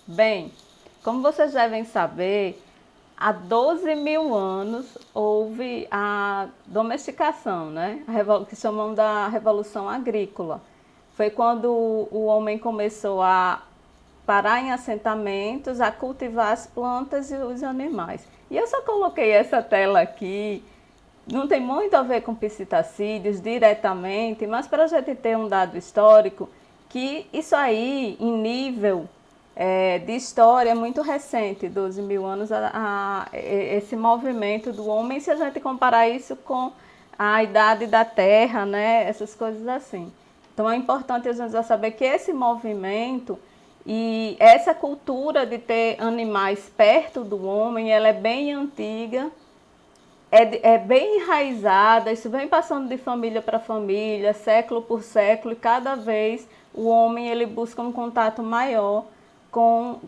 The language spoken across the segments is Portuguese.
Bem, como vocês devem saber, há 12 mil anos houve a domesticação, né? Que chamam da Revolução Agrícola. Foi quando o homem começou a parar em assentamentos, a cultivar as plantas e os animais. E eu só coloquei essa tela aqui, não tem muito a ver com psitacídeos diretamente, mas para a gente ter um dado histórico, que isso aí, em nível de história, é muito recente, 12 mil anos, esse movimento do homem, se a gente comparar isso com a idade da Terra, né, essas coisas assim. Então é importante a gente já saber que esse movimento e essa cultura de ter animais perto do homem, ela é bem antiga, é bem enraizada, isso vem passando de família para família, século por século, e cada vez o homem ele busca um contato maior com,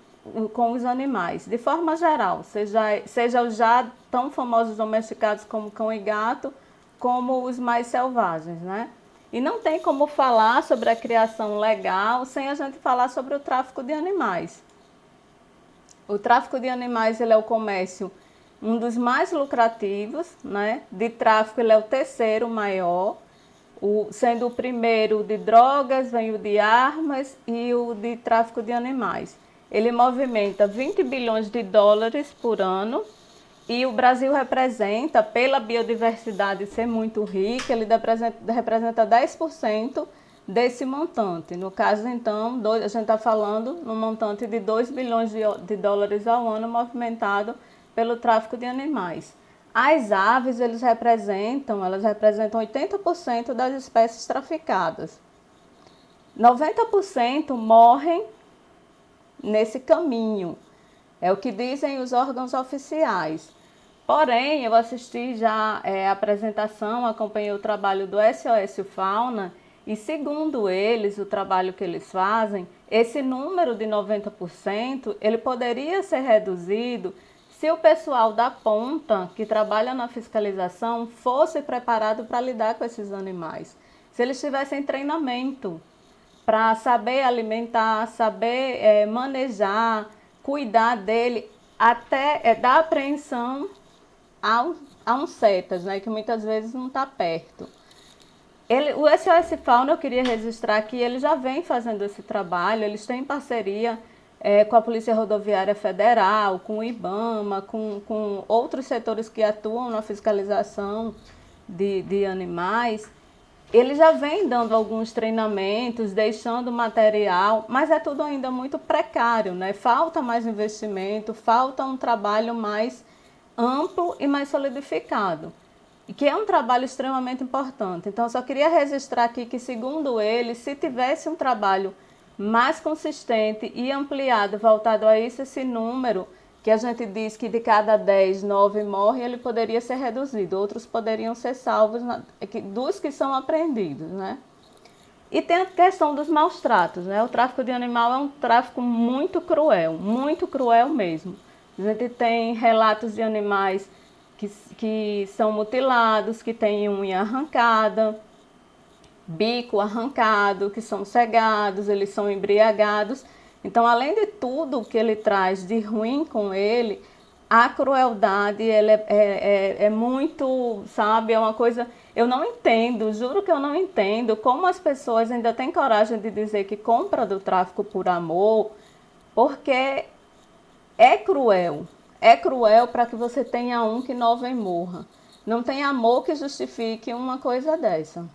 com os animais, de forma geral, seja os já tão famosos domesticados como cão e gato, como os mais selvagens, né? E não tem como falar sobre a criação legal sem a gente falar sobre o tráfico de animais. O tráfico de animais ele é o comércio, um dos mais lucrativos, né? De tráfico ele é o terceiro maior, sendo o primeiro de drogas, vem o de armas e o de tráfico de animais. Ele movimenta 20 bilhões de dólares por ano e o Brasil representa, pela biodiversidade ser muito rica, ele representa 10% desse montante. No caso, então, a gente está falando no montante de 2 bilhões de dólares ao ano movimentado pelo tráfico de animais. As aves, elas representam 80% das espécies traficadas. 90% morrem nesse caminho. É o que dizem os órgãos oficiais. Porém, eu assisti já a apresentação, acompanhei o trabalho do SOS Fauna e, segundo eles, o trabalho que eles fazem, esse número de 90% ele poderia ser reduzido se o pessoal da ponta que trabalha na fiscalização fosse preparado para lidar com esses animais. Se eles tivessem treinamento para saber alimentar, saber manejar, cuidar dele, até da apreensão a uns setas, né, que muitas vezes não está perto. O SOS Fauna, eu queria registrar que ele já vem fazendo esse trabalho, eles têm parceria com a Polícia Rodoviária Federal, com o IBAMA, com outros setores que atuam na fiscalização de animais. Ele já vem dando alguns treinamentos, deixando material, mas é tudo ainda muito precário, né? Falta mais investimento, falta um trabalho mais amplo e mais solidificado, e que é um trabalho extremamente importante. Então, eu só queria registrar aqui que, segundo ele, se tivesse um trabalho mais consistente e ampliado, voltado a isso, esse número que a gente diz que de cada 10, 9 morrem, ele poderia ser reduzido, outros poderiam ser salvos dos que são apreendidos, né? E tem a questão dos maus tratos, né? O tráfico de animal é um tráfico muito cruel mesmo. A gente tem relatos de animais que são mutilados, que têm unha arrancada, bico arrancado, que são cegados, eles são embriagados. Então, além de tudo que ele traz de ruim com ele, a crueldade ele é muito, sabe, é uma coisa... Eu não entendo, juro que eu não entendo como as pessoas ainda têm coragem de dizer que compra do tráfico por amor, porque é cruel. É cruel para que você tenha um que 9 morra. Não tem amor que justifique uma coisa dessa.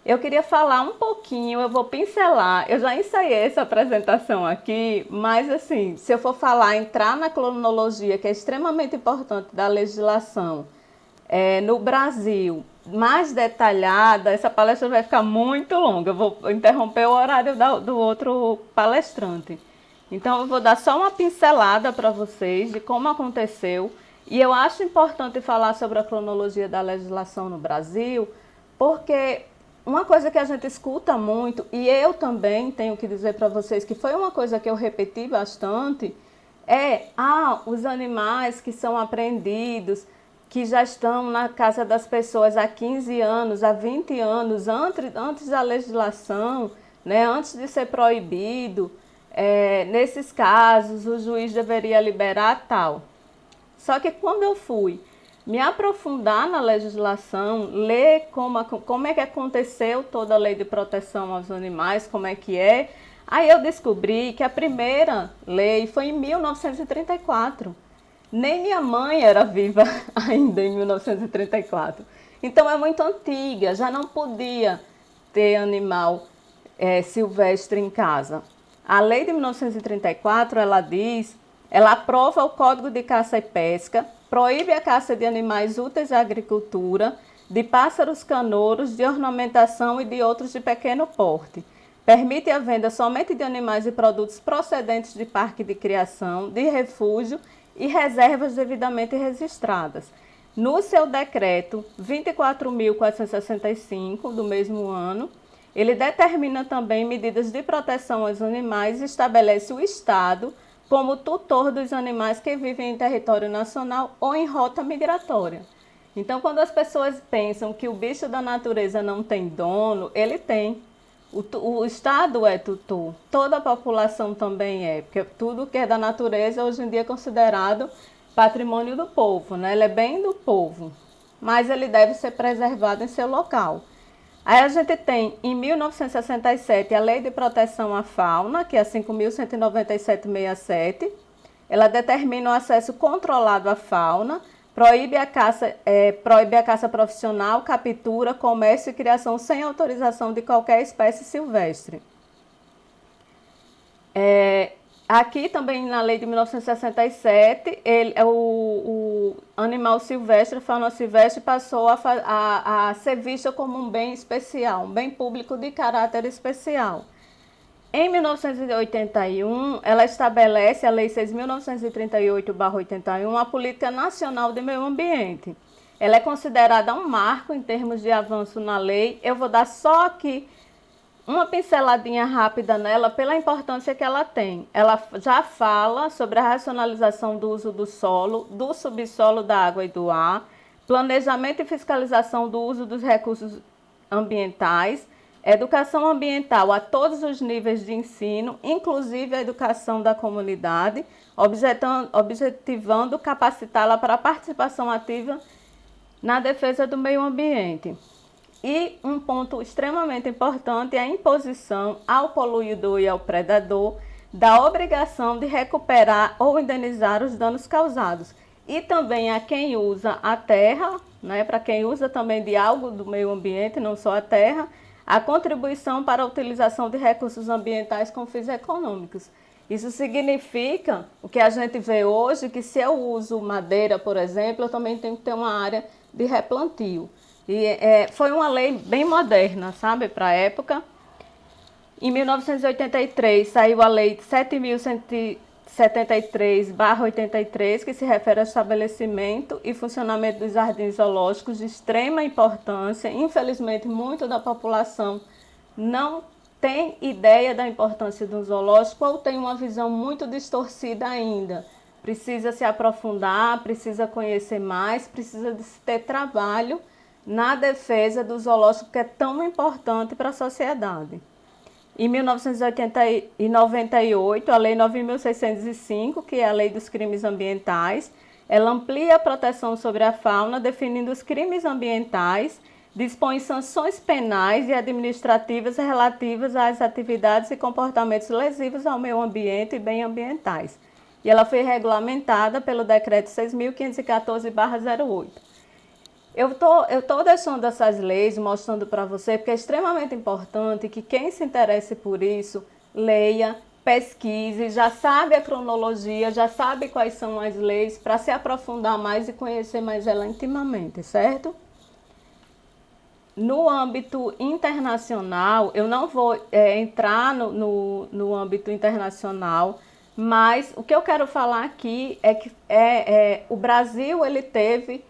Eu queria falar um pouquinho, eu vou pincelar, eu já ensaiei essa apresentação aqui, mas assim, se eu for falar, entrar na cronologia, que é extremamente importante da legislação no Brasil, mais detalhada, essa palestra vai ficar muito longa, eu vou interromper o horário do outro palestrante. Então, eu vou dar só uma pincelada para vocês de como aconteceu, e eu acho importante falar sobre a cronologia da legislação no Brasil, porque uma coisa que a gente escuta muito, e eu também tenho que dizer para vocês que foi uma coisa que eu repeti bastante, os animais que são apreendidos, que já estão na casa das pessoas há 15 anos, há 20 anos, antes da legislação, né, antes de ser proibido, nesses casos o juiz deveria liberar tal. Só que quando eu fui me aprofundar na legislação, ler como é que aconteceu toda a lei de proteção aos animais, como é que é, aí eu descobri que a primeira lei foi em 1934. Nem minha mãe era viva ainda em 1934. Então é muito antiga, já não podia ter animal silvestre em casa. A lei de 1934, ela aprova o Código de Caça e Pesca, proíbe a caça de animais úteis à agricultura, de pássaros canouros, de ornamentação e de outros de pequeno porte. Permite a venda somente de animais e produtos procedentes de parque de criação, de refúgio e reservas devidamente registradas. No seu decreto 24.465 do mesmo ano, ele determina também medidas de proteção aos animais e estabelece o Estado como tutor dos animais que vivem em território nacional ou em rota migratória. Então, quando as pessoas pensam que o bicho da natureza não tem dono, ele tem. O Estado é tutor, toda a população também é, porque tudo que é da natureza hoje em dia é considerado patrimônio do povo, né? Ele é bem do povo, mas ele deve ser preservado em seu local. Aí a gente tem, em 1967, a Lei de Proteção à Fauna, que é a 5.197/67. Ela determina o acesso controlado à fauna, proíbe a caça profissional, captura, comércio e criação sem autorização de qualquer espécie silvestre. Aqui também na lei de 1967, o animal silvestre, a fauna silvestre, passou a ser vista como um bem especial, um bem público de caráter especial. Em 1981, ela estabelece a Lei 6.938/81, a Política Nacional de Meio Ambiente. Ela é considerada um marco em termos de avanço na lei. Eu vou dar só aqui uma pinceladinha rápida nela pela importância que ela tem. Ela já fala sobre a racionalização do uso do solo, do subsolo, da água e do ar, planejamento e fiscalização do uso dos recursos ambientais, educação ambiental a todos os níveis de ensino, inclusive a educação da comunidade, objetivando capacitá-la para a participação ativa na defesa do meio ambiente. E um ponto extremamente importante é a imposição ao poluidor e ao predador da obrigação de recuperar ou indenizar os danos causados. E também a quem usa a terra, né, para quem usa também de algo do meio ambiente, não só a terra, a contribuição para a utilização de recursos ambientais com fins econômicos. Isso significa, o que a gente vê hoje, que se eu uso madeira, por exemplo, eu também tenho que ter uma área de replantio. E foi uma lei bem moderna, sabe, para a época. Em 1983 saiu a Lei 7.173/83, que se refere ao estabelecimento e funcionamento dos jardins zoológicos de extrema importância. Infelizmente, muito da população não tem ideia da importância do zoológico ou tem uma visão muito distorcida ainda. Precisa se aprofundar, precisa conhecer mais, precisa de se ter trabalho na defesa do zoológico, que é tão importante para a sociedade. Em 1998, a Lei 9.605, que é a Lei dos Crimes Ambientais, ela amplia a proteção sobre a fauna, definindo os crimes ambientais, dispõe sanções penais e administrativas relativas às atividades e comportamentos lesivos ao meio ambiente e bem ambientais. E ela foi regulamentada pelo Decreto 6.514/08. Eu tô deixando essas leis, mostrando para você, porque é extremamente importante que quem se interesse por isso, leia, pesquise, já sabe a cronologia, já sabe quais são as leis, para se aprofundar mais e conhecer mais ela intimamente, certo? No âmbito internacional, eu não vou entrar no âmbito internacional, mas o que eu quero falar aqui é que o Brasil ele teve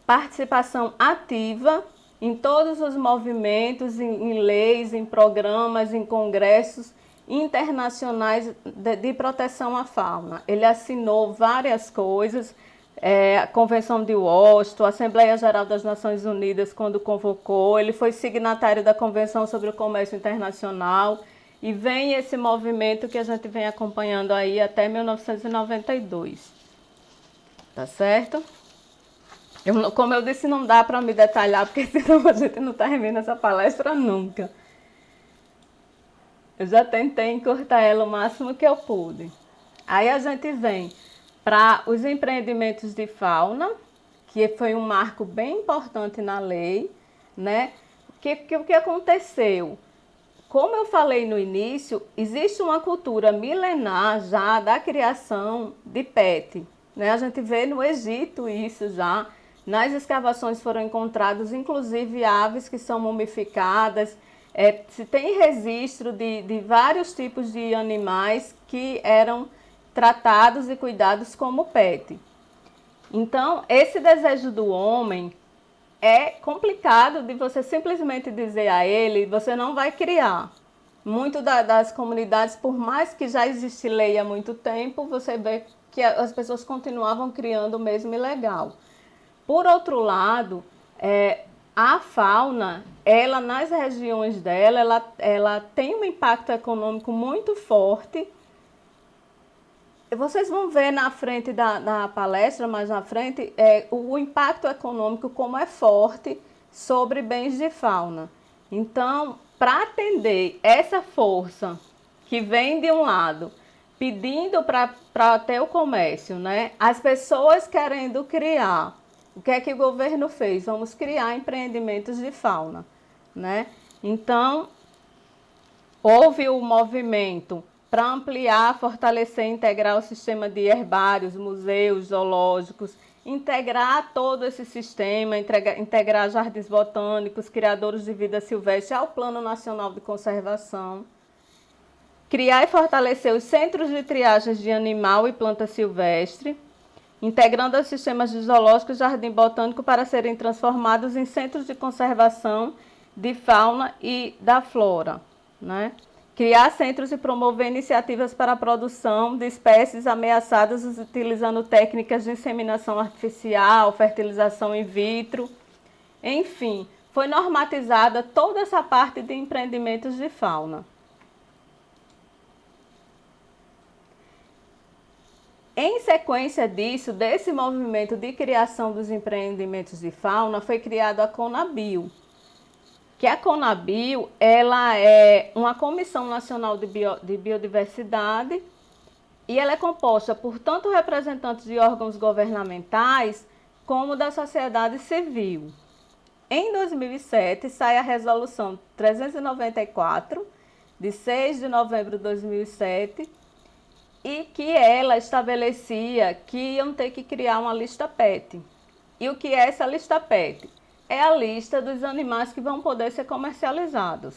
participação ativa em todos os movimentos, em leis, em programas, em congressos internacionais de proteção à fauna. Ele assinou várias coisas, a Convenção de Washington, a Assembleia Geral das Nações Unidas, quando convocou, ele foi signatário da Convenção sobre o Comércio Internacional e vem esse movimento que a gente vem acompanhando aí até 1992. Tá certo? Como eu disse, não dá para me detalhar, porque senão a gente não termina essa palestra nunca. Eu já tentei encurtar ela o máximo que eu pude. Aí a gente vem para os empreendimentos de fauna, que foi um marco bem importante na lei, né? O que aconteceu? Como eu falei no início, existe uma cultura milenar já da criação de pet, né? A gente vê no Egito isso já. Nas escavações foram encontrados, inclusive, aves que são mumificadas. Se tem registro de vários tipos de animais que eram tratados e cuidados como pet. Então, esse desejo do homem é complicado de você simplesmente dizer a ele, você não vai criar. Muito das comunidades, por mais que já existe lei há muito tempo, você vê que as pessoas continuavam criando mesmo ilegal. Por outro lado, a fauna, ela nas regiões dela, ela tem um impacto econômico muito forte. Vocês vão ver na frente da palestra, mais na frente, o impacto econômico como é forte sobre bens de fauna. Então, para atender essa força que vem de um lado, pedindo para ter o comércio, né? As pessoas querendo criar. O que é que o governo fez? Vamos criar empreendimentos de fauna, né? Então, houve o movimento para ampliar, fortalecer e integrar o sistema de herbários, museus, zoológicos, integrar todo esse sistema, integrar jardins botânicos, criadores de vida silvestre ao Plano Nacional de Conservação, criar e fortalecer os centros de triagens de animal e planta silvestre, integrando os sistemas de zoológico e jardim botânico para serem transformados em centros de conservação de fauna e da flora, né? Criar centros e promover iniciativas para a produção de espécies ameaçadas utilizando técnicas de inseminação artificial, fertilização in vitro. Enfim, foi normatizada toda essa parte de empreendimentos de fauna. Em sequência disso, desse movimento de criação dos empreendimentos de fauna, foi criado a Conabio. Que a Conabio, ela é uma Comissão Nacional de Biodiversidade e ela é composta por tanto representantes de órgãos governamentais como da sociedade civil. Em 2007, sai a Resolução 394, de 6 de novembro de 2007, e que ela estabelecia que iam ter que criar uma lista PET. E o que é essa lista PET? É a lista dos animais que vão poder ser comercializados.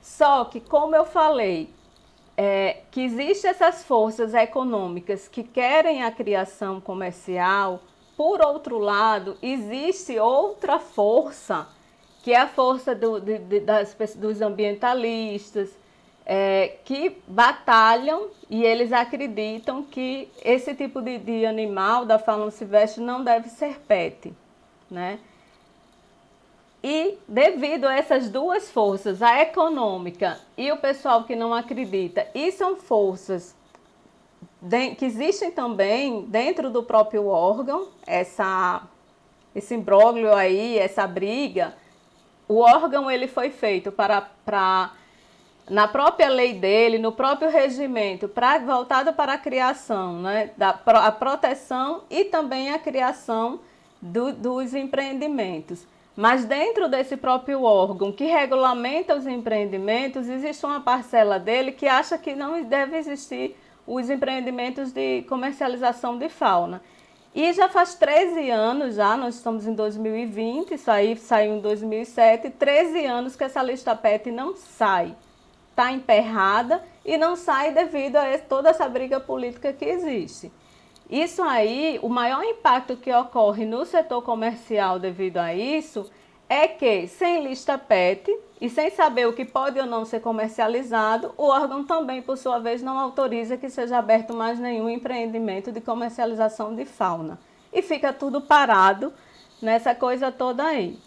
Só que, como eu falei, que existem essas forças econômicas que querem a criação comercial, por outro lado, existe outra força, que é a força dos ambientalistas, que batalham e eles acreditam que esse tipo de animal da fauna silvestre não deve ser PET, né? E devido a essas duas forças, a econômica e o pessoal que não acredita, e são forças que existem também dentro do próprio órgão, esse imbróglio aí, essa briga, o órgão ele foi feito na própria lei dele, no próprio regimento, voltado para a criação, né, a proteção e também a criação dos empreendimentos. Mas dentro desse próprio órgão que regulamenta os empreendimentos, existe uma parcela dele que acha que não deve existir os empreendimentos de comercialização de fauna. E já faz 13 anos, nós estamos em 2020, isso aí saiu em 2007, 13 anos que essa lista PET não sai. Está emperrada e não sai devido a toda essa briga política que existe. Isso aí, o maior impacto que ocorre no setor comercial devido a isso é que, sem lista PET e sem saber o que pode ou não ser comercializado, o órgão também, por sua vez, não autoriza que seja aberto mais nenhum empreendimento de comercialização de fauna. E fica tudo parado nessa coisa toda aí.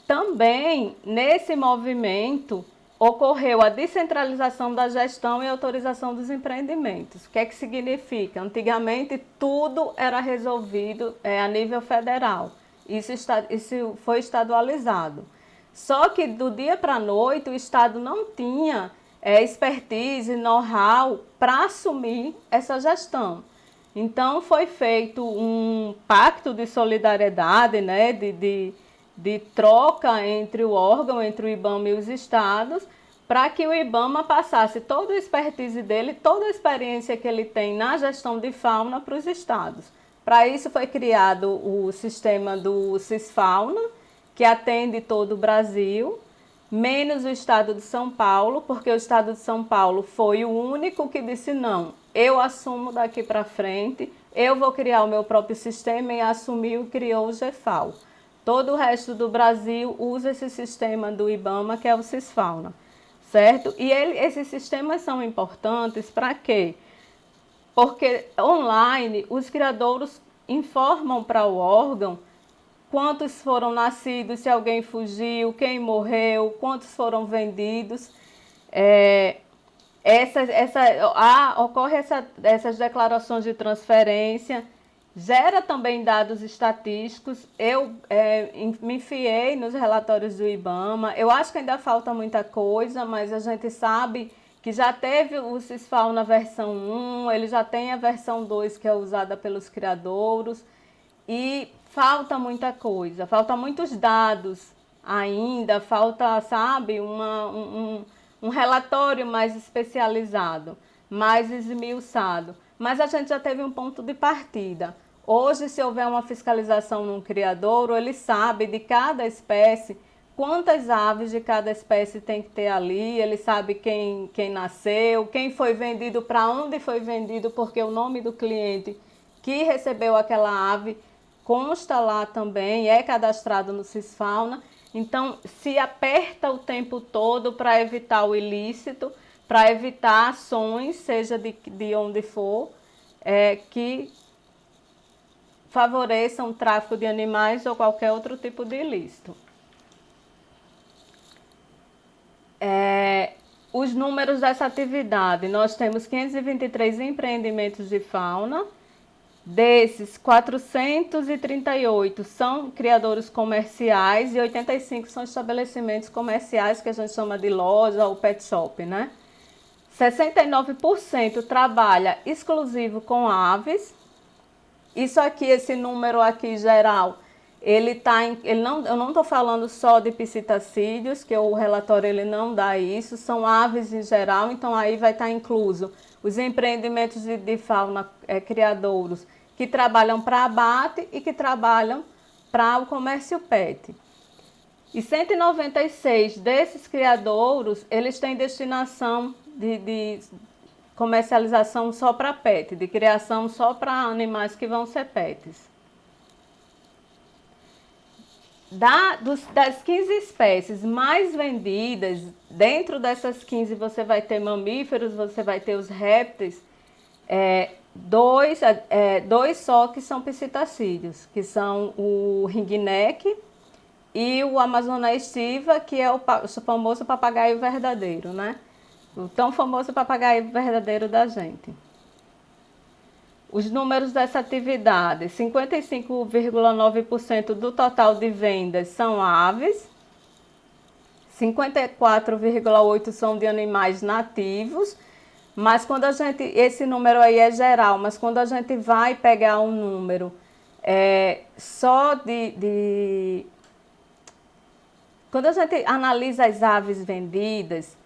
Também, nesse movimento, ocorreu a descentralização da gestão e autorização dos empreendimentos. O que é que significa? Antigamente, tudo era resolvido a nível federal. Isso foi estadualizado. Só que do dia para a noite, o Estado não tinha expertise, know-how para assumir essa gestão. Então, foi feito um pacto de solidariedade, né, de troca entre o órgão, entre o IBAMA e os estados, para que o IBAMA passasse toda a expertise dele, toda a experiência que ele tem na gestão de fauna para os estados. Para isso foi criado o sistema do Cisfauna, que atende todo o Brasil, menos o estado de São Paulo, porque o estado de São Paulo foi o único que disse não, eu assumo daqui para frente, eu vou criar o meu próprio sistema e assumiu e criou o GFAO. Todo o resto do Brasil usa esse sistema do IBAMA, que é o Cisfauna, certo? E esses sistemas são importantes para quê? Porque online os criadouros informam para o órgão quantos foram nascidos, se alguém fugiu, quem morreu, quantos foram vendidos. Ocorre essas declarações de transferência, gera também dados estatísticos. Eu me enfiei nos relatórios do IBAMA. Eu acho que ainda falta muita coisa, mas a gente sabe que já teve o Cisfauna versão 1, ele já tem a versão 2, que é usada pelos criadouros, e falta muita coisa, falta muitos dados ainda, falta, sabe, um relatório mais especializado, mais esmiuçado. Mas a gente já teve um ponto de partida. Hoje, se houver uma fiscalização num criadouro, ele sabe de cada espécie, quantas aves de cada espécie tem que ter ali, ele sabe quem nasceu, quem foi vendido, para onde foi vendido, porque o nome do cliente que recebeu aquela ave consta lá também, é cadastrado no Cisfauna. Então, se aperta o tempo todo para evitar o ilícito, para evitar ações, seja de onde for, que favoreçam o tráfico de animais ou qualquer outro tipo de ilícito. Os números dessa atividade, nós temos 523 empreendimentos de fauna. Desses, 438 são criadouros comerciais e 85 são estabelecimentos comerciais, que a gente chama de loja ou pet shop, né? 69% trabalha exclusivo com aves. Isso aqui, esse número aqui geral, eu não estou falando só de psitacídeos, que o relatório ele não dá isso, são aves em geral, então aí vai estar incluso os empreendimentos de fauna criadouros que trabalham para abate e que trabalham para o comércio pet. E 196 desses criadouros, eles têm destinação de comercialização só para pet, de criação só para animais que vão ser pets. Das 15 espécies mais vendidas, dentro dessas 15 você vai ter mamíferos, você vai ter os répteis, dois só que são psitacídeos, que são o ringneck e o Amazona estiva, que é o famoso papagaio verdadeiro, né? O tão famoso papagaio verdadeiro da gente. Os números dessa atividade, 55,9% do total de vendas são aves, 54,8% são de animais nativos, mas quando a gente, esse número aí é geral, mas quando a gente vai pegar um número só quando a gente analisa as aves vendidas,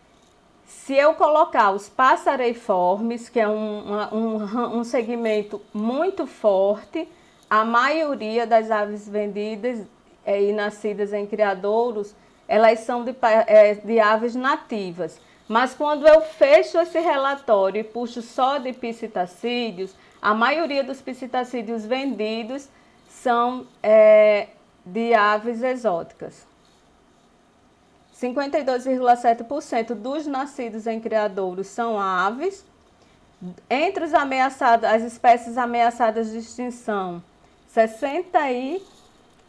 se eu colocar os passareiformes, que é um segmento muito forte, a maioria das aves vendidas e nascidas em criadouros, elas são de aves nativas. Mas quando eu fecho esse relatório e puxo só de psitacídeos, a maioria dos psitacídeos vendidos são de aves exóticas. 52,7% dos nascidos em criadouros são aves. Entre os ameaçados, as espécies ameaçadas de extinção,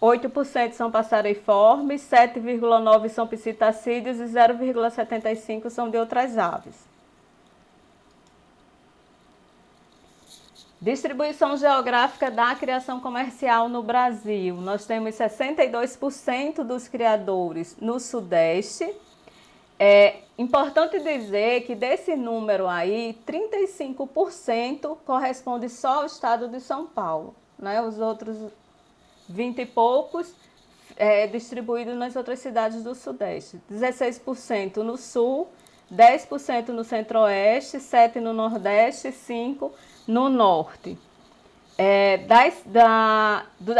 8% são passareiformes, 7,9% são psitacídeos e 0,75% são de outras aves. Distribuição geográfica da criação comercial no Brasil. Nós temos 62% dos criadores no Sudeste. É importante dizer que desse número aí, 35% corresponde só ao estado de São Paulo, né? Os outros 20 e poucos distribuídos nas outras cidades do Sudeste. 16% no Sul, 10% no Centro-Oeste, 7% no Nordeste e 5% no Norte.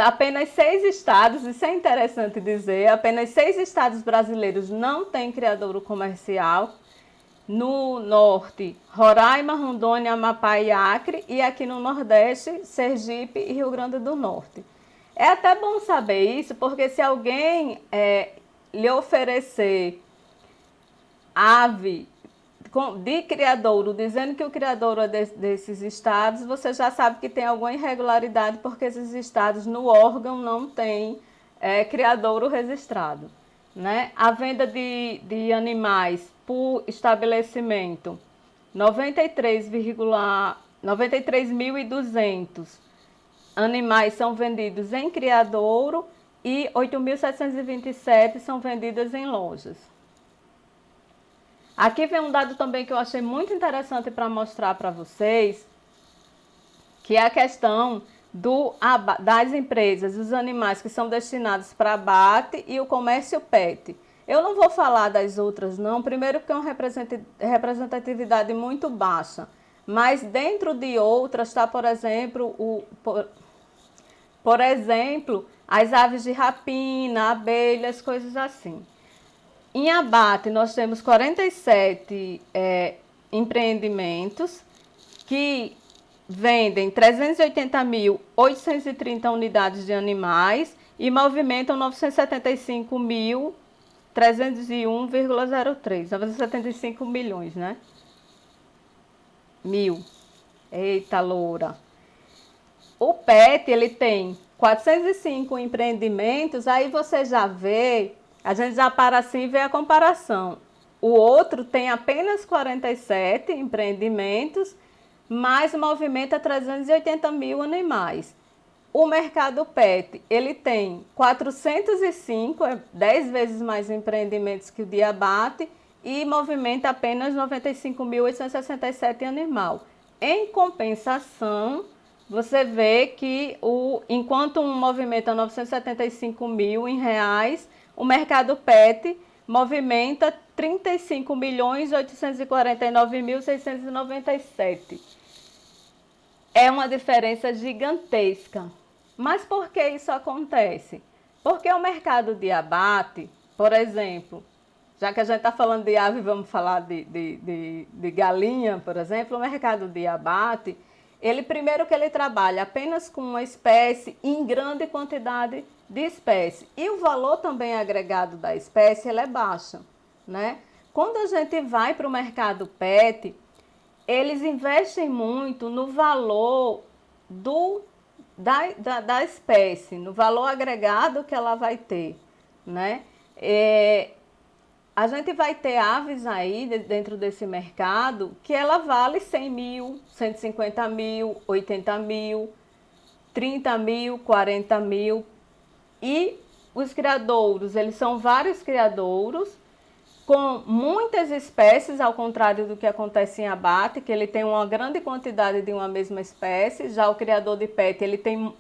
Apenas 6 estados, isso é interessante dizer, apenas 6 estados brasileiros não têm criadouro comercial. No Norte, Roraima, Rondônia, Amapá e Acre, e aqui no Nordeste, Sergipe e Rio Grande do Norte. É até bom saber isso, porque se alguém lhe oferecer ave de criadouro, dizendo que o criadouro é desses estados, você já sabe que tem alguma irregularidade, porque esses estados no órgão não têm criadouro registrado, né? A venda de animais por estabelecimento, 93.200 animais são vendidos em criadouro e 8.727 são vendidas em lojas. Aqui vem um dado também que eu achei muito interessante para mostrar para vocês, que é a questão das empresas, dos animais que são destinados para abate e o comércio PET. Eu não vou falar das outras não, primeiro porque é uma representatividade muito baixa, mas dentro de outras está, por exemplo, as aves de rapina, abelhas, coisas assim. Em abate, nós temos 47 empreendimentos que vendem 380.830 unidades de animais e movimentam 975.301,03, 975 milhões, né? Mil. Eita, loura. O PET, ele tem 405 empreendimentos, aí você já vê, a gente já para assim e vê a comparação. O outro tem apenas 47 empreendimentos, mas movimenta 380 mil animais. O mercado PET, ele tem 405, 10 vezes mais empreendimentos que o de abate, e movimenta apenas 95.867 animais. Em compensação, você vê que enquanto um movimenta 975 mil em reais, o mercado PET movimenta 35.849.697. É uma diferença gigantesca. Mas por que isso acontece? Porque o mercado de abate, por exemplo, já que a gente está falando de ave, vamos falar de galinha, por exemplo, o mercado de abate, primeiro que ele trabalha apenas com uma espécie em grande quantidade de espécie. E o valor também agregado da espécie é baixo, né? Quando a gente vai para o mercado PET, eles investem muito no valor da espécie, no valor agregado que ela vai ter, né? A gente vai ter aves aí dentro desse mercado que ela vale 100 mil, 150 mil, 80 mil, 30 mil, 40 mil. E os criadouros, eles são vários criadouros com muitas espécies, ao contrário do que acontece em abate, que ele tem uma grande quantidade de uma mesma espécie. Já o criador de PET, ele tem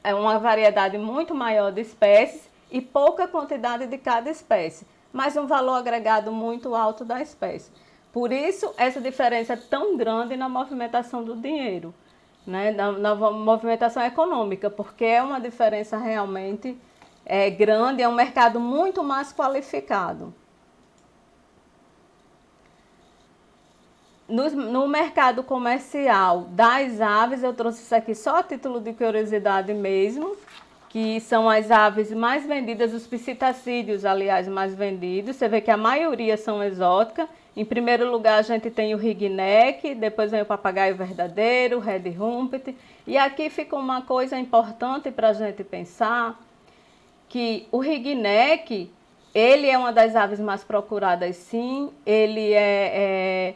uma variedade muito maior de espécies e pouca quantidade de cada espécie, mas um valor agregado muito alto da espécie. Por isso, essa diferença é tão grande na movimentação do dinheiro, né? na movimentação econômica, porque é uma diferença realmente grande, é um mercado muito mais qualificado. No mercado comercial das aves, eu trouxe isso aqui só a título de curiosidade mesmo, que são as aves mais vendidas, os psitacídeos, aliás, mais vendidos. Você vê que a maioria são exóticas. Em primeiro lugar, a gente tem o ringneck, depois vem o papagaio verdadeiro, o red rumpet. E aqui fica uma coisa importante para a gente pensar, que o ringneck, ele é uma das aves mais procuradas, sim, ele é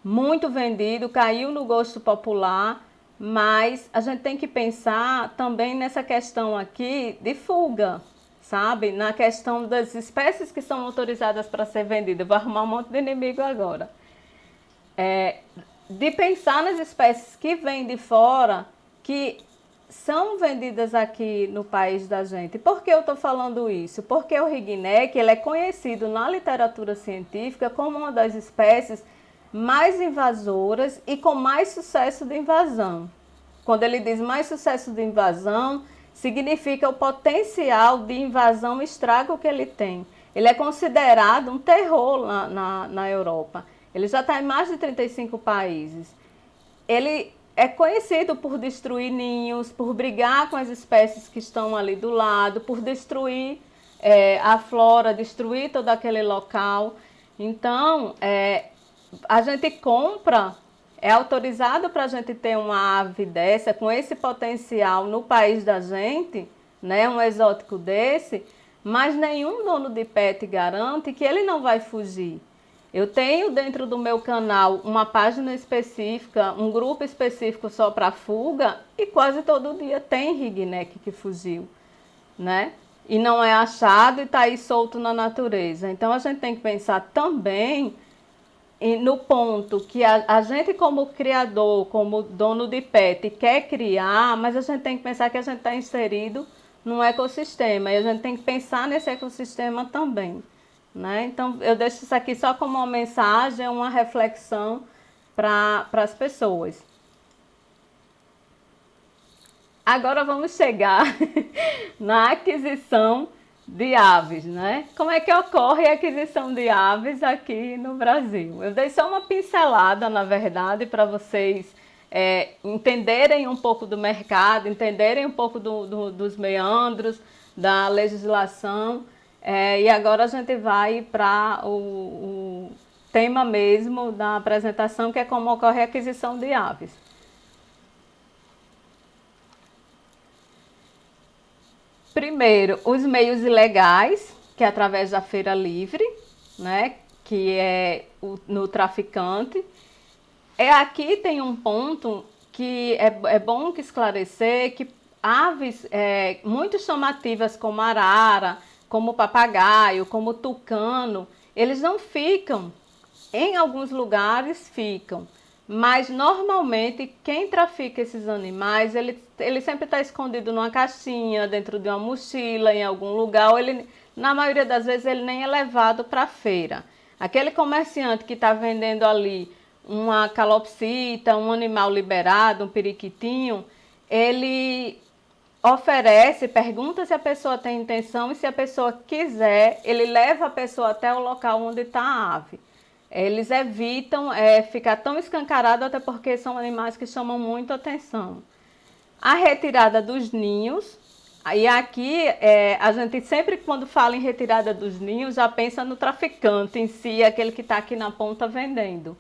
muito vendido, caiu no gosto popular, mas a gente tem que pensar também nessa questão aqui de fuga, sabe? Na questão das espécies que são autorizadas para ser vendidas. Vou arrumar um monte de inimigo agora. De pensar nas espécies que vêm de fora, que são vendidas aqui no país da gente. Por que eu estou falando isso? Porque o ringneck, ele é conhecido na literatura científica como uma das espécies mais invasoras e com mais sucesso de invasão. Quando ele diz mais sucesso de invasão, significa o potencial de invasão e estrago que ele tem. Ele é considerado um terror na Europa. Ele já está em mais de 35 países. Ele é conhecido por destruir ninhos, por brigar com as espécies que estão ali do lado, por destruir a flora, destruir todo aquele local. Então, a gente compra, é autorizado para a gente ter uma ave dessa, com esse potencial no país da gente, né, um exótico desse, mas nenhum dono de pet garante que ele não vai fugir. Eu tenho dentro do meu canal uma página específica, um grupo específico só para fuga, e quase todo dia tem ringneck que fugiu, né? E não é achado e está aí solto na natureza. Então a gente tem que pensar também no ponto que a gente como criador, como dono de pet, quer criar, mas a gente tem que pensar que a gente está inserido num ecossistema e a gente tem que pensar nesse ecossistema também. Né? Então, eu deixo isso aqui só como uma mensagem, uma reflexão para as pessoas. Agora vamos chegar na aquisição de aves, né? Como é que ocorre a aquisição de aves aqui no Brasil? Eu dei só uma pincelada, na verdade, para vocês entenderem um pouco do mercado, entenderem um pouco dos meandros, da legislação. E agora a gente vai para o tema mesmo da apresentação, que é como ocorre a aquisição de aves. Primeiro, os meios ilegais, que é através da feira livre, né, que é no traficante. Aqui tem um ponto que é bom que esclarecer, que aves muito chamativas como arara, como papagaio, como tucano, eles não ficam, em alguns lugares ficam, mas normalmente quem trafica esses animais, ele sempre está escondido numa caixinha, dentro de uma mochila, em algum lugar, ou na maioria das vezes ele nem é levado para a feira. Aquele comerciante que está vendendo ali uma calopsita, um animal liberado, um periquitinho, ele oferece, pergunta se a pessoa tem intenção e se a pessoa quiser, ele leva a pessoa até o local onde está a ave. Eles evitam ficar tão escancarado, até porque são animais que chamam muito atenção. A retirada dos ninhos, e aqui a gente sempre quando fala em retirada dos ninhos já pensa no traficante em si, aquele que está aqui na ponta vendendo.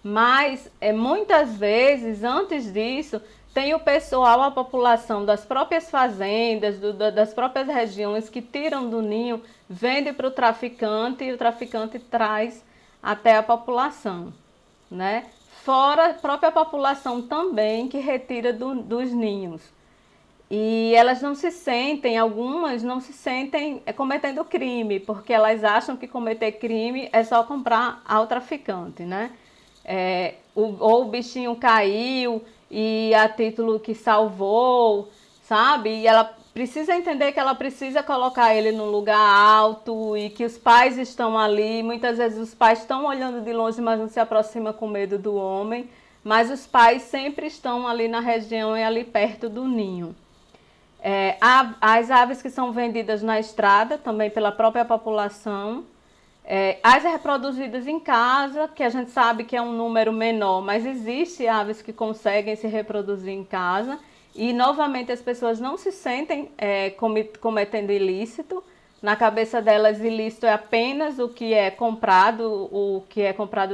Mas muitas vezes, antes disso, tem o pessoal, a população das próprias fazendas, das próprias regiões que tiram do ninho, vende para o traficante e o traficante traz até a população, né? Fora a própria população também que retira dos ninhos. E elas não se sentem, algumas não se sentem cometendo crime, porque elas acham que cometer crime é só comprar ao traficante, né? Ou o bichinho caiu e a título que salvou, sabe? E ela precisa entender que ela precisa colocar ele num lugar alto e que os pais estão ali. Muitas vezes os pais estão olhando de longe, mas não se aproximam com medo do homem. Mas os pais sempre estão ali na região e ali perto do ninho. As aves que são vendidas na estrada, também pela própria população. As reproduzidas em casa, que a gente sabe que é um número menor, mas existe aves que conseguem se reproduzir em casa e novamente as pessoas não se sentem cometendo ilícito. Na cabeça delas, ilícito é apenas o que é comprado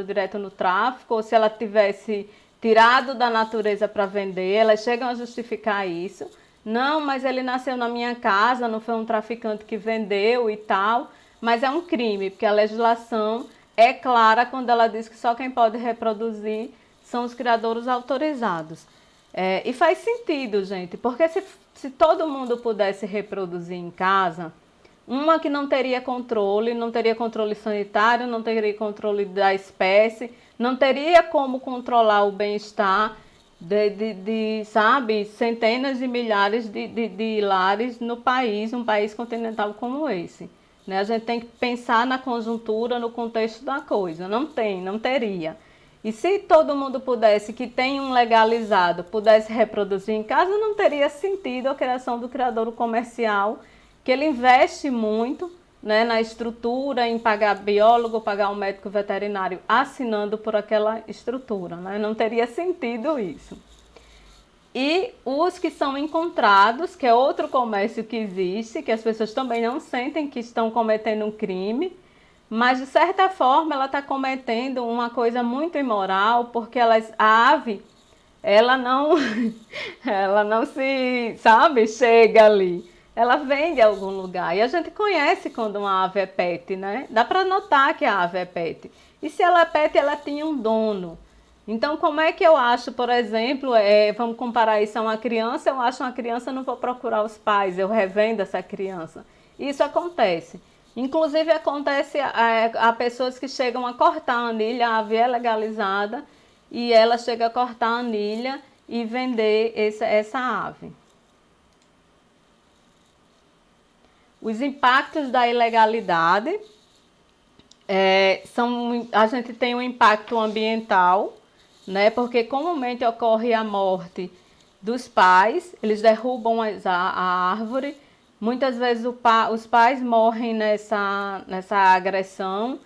direto no tráfico, ou se ela tivesse tirado da natureza para vender, elas chegam a justificar isso, Não, mas ele nasceu na minha casa, não foi um traficante que vendeu e tal. Mas é um crime, porque a legislação é clara quando ela diz que só quem pode reproduzir são os criadores autorizados. E faz sentido, gente, porque se todo mundo pudesse reproduzir em casa, uma que não teria controle sanitário, não teria controle da espécie, não teria como controlar o bem-estar sabe, centenas de milhares de lares no país, um país continental como esse. Né? A gente tem que pensar na conjuntura, no contexto da coisa. Não teria. E se todo mundo pudesse, que tem um legalizado, pudesse reproduzir em casa, não teria sentido a criação do criador comercial, que ele investe muito, né, na estrutura, em pagar biólogo, pagar um médico veterinário assinando por aquela estrutura. Né? Não teria sentido isso. E os que são encontrados, que é outro comércio que existe, que as pessoas também não sentem que estão cometendo um crime, mas de certa forma ela está cometendo uma coisa muito imoral, porque a ave, ela não, ela não se, sabe, chega ali. Ela vem de algum lugar. E a gente conhece quando uma ave é pet, né? Dá para notar que a ave é pet. E se ela é pet, ela tinha um dono. Então, como é que eu acho, por exemplo, vamos comparar isso a uma criança, eu acho uma criança, não vou procurar os pais, eu revendo essa criança. Isso acontece. Inclusive, acontece a pessoas que chegam a cortar a anilha, a ave é legalizada, e ela chega a cortar a anilha e vender essa ave. Os impactos da ilegalidade a gente tem um impacto ambiental, né? Porque comumente ocorre a morte dos pais, eles derrubam a árvore, muitas vezes os pais morrem nessa agressão,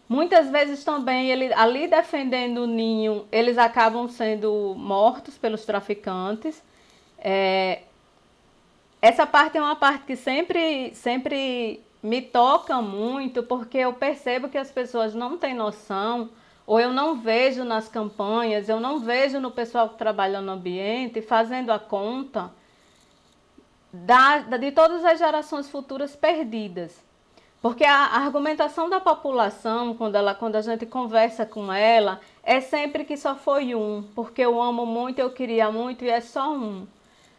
muitas vezes também ali defendendo o ninho, eles acabam sendo mortos pelos traficantes. Essa parte é uma parte que sempre me toca muito, porque eu percebo que as pessoas não têm noção, ou eu não vejo nas campanhas, eu não vejo no pessoal que trabalha no ambiente fazendo a conta de todas as gerações futuras perdidas. Porque a argumentação da população, quando a gente conversa com ela, é sempre que só foi um, porque eu amo muito, eu queria muito e é só um.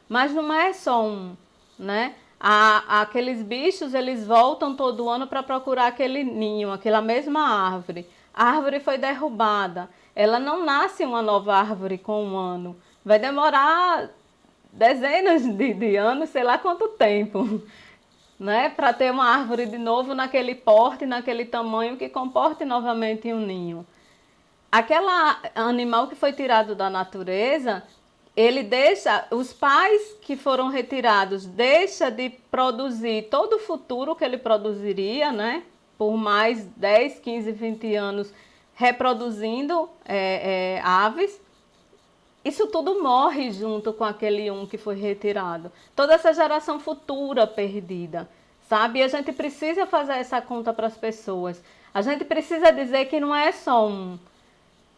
Mas não é só um, né? Aqueles bichos, eles voltam todo ano para procurar aquele ninho, aquela mesma árvore. A árvore foi derrubada. Ela não nasce uma nova árvore com um ano. Vai demorar dezenas de anos, sei lá quanto tempo, né? Para ter uma árvore de novo naquele porte, naquele tamanho que comporte novamente um ninho. Aquele animal que foi tirado da natureza, ele deixa, os pais que foram retirados, deixa de produzir todo o futuro que ele produziria, né? Por mais 10, 15, 20 anos reproduzindo aves. Isso tudo morre junto com aquele um que foi retirado. Toda essa geração futura perdida, sabe? E a gente precisa fazer essa conta para as pessoas. A gente precisa dizer que não é só um,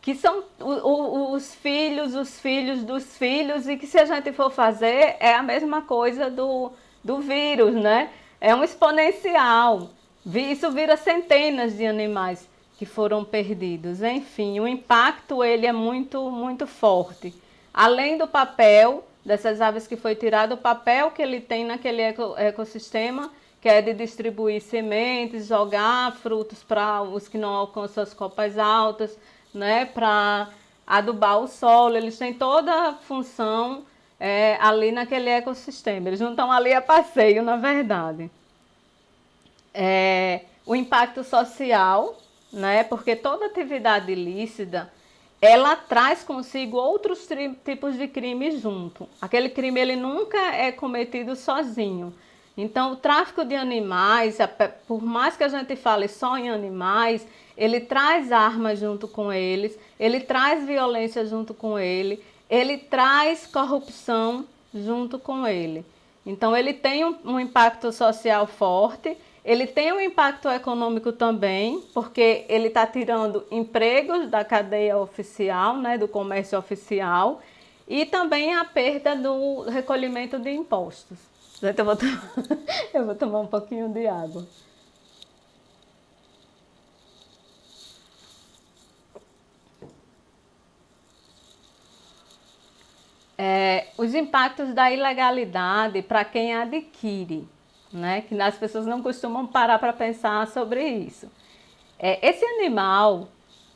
que são os filhos dos filhos, e que se a gente for fazer, é a mesma coisa do vírus, né? É um exponencial. Isso vira centenas de animais que foram perdidos. Enfim, o impacto ele é muito, muito forte. Além do papel dessas aves que foi tirado, o papel que ele tem naquele ecossistema, que é de distribuir sementes, jogar frutos para os que não alcançam as copas altas, né, para adubar o solo. Eles têm toda a função ali naquele ecossistema. Eles não estão ali a passeio, na verdade. O impacto social, né, porque toda atividade ilícita, ela traz consigo outros tipos de crimes junto. Aquele crime ele nunca é cometido sozinho. Então, o tráfico de animais, por mais que a gente fale só em animais, ele traz armas junto com eles, ele traz violência junto com ele traz corrupção junto com ele. Então, ele tem um impacto social forte, ele tem um impacto econômico também, porque ele está tirando empregos da cadeia oficial, né, do comércio oficial, e também a perda do recolhimento de impostos. Gente, eu vou tomar um pouquinho de água. Os impactos da ilegalidade para quem adquire, né? Que as pessoas não costumam parar para pensar sobre isso. Esse animal,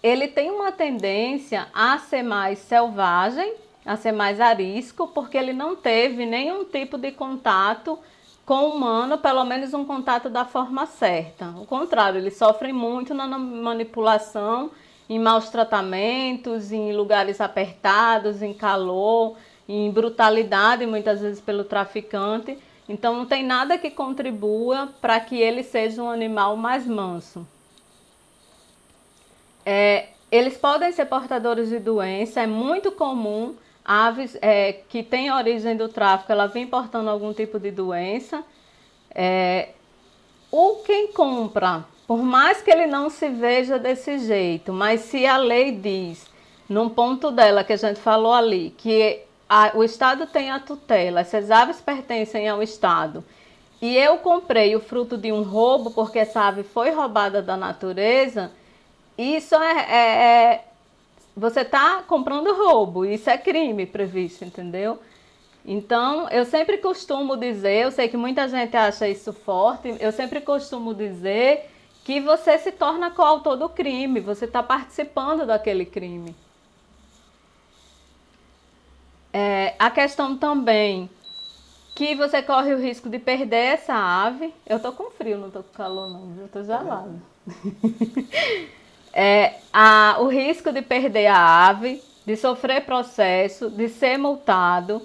ele tem uma tendência a ser mais selvagem, a ser mais arisco, porque ele não teve nenhum tipo de contato com o humano, pelo menos um contato da forma certa. Ao contrário, eles sofrem muito na manipulação, em maus tratamentos, em lugares apertados, em calor, em brutalidade, muitas vezes pelo traficante. Então não tem nada que contribua para que ele seja um animal mais manso. Eles podem ser portadores de doença, é muito comum aves que têm origem do tráfico, ela vem portando algum tipo de doença. Quem compra, por mais que ele não se veja desse jeito, mas se a lei diz, num ponto dela que a gente falou ali, que o Estado tem a tutela, essas aves pertencem ao Estado, e eu comprei o fruto de um roubo, porque essa ave foi roubada da natureza, isso você está comprando roubo, isso é crime previsto, entendeu? Então, eu sempre costumo dizer, eu sei que muita gente acha isso forte, eu sempre costumo dizer que você se torna coautor do crime, você está participando daquele crime. A questão também que você corre o risco de perder essa ave. Eu tô com frio, não tô com calor não, eu tô gelada. O risco de perder a ave, de sofrer processo, de ser multado.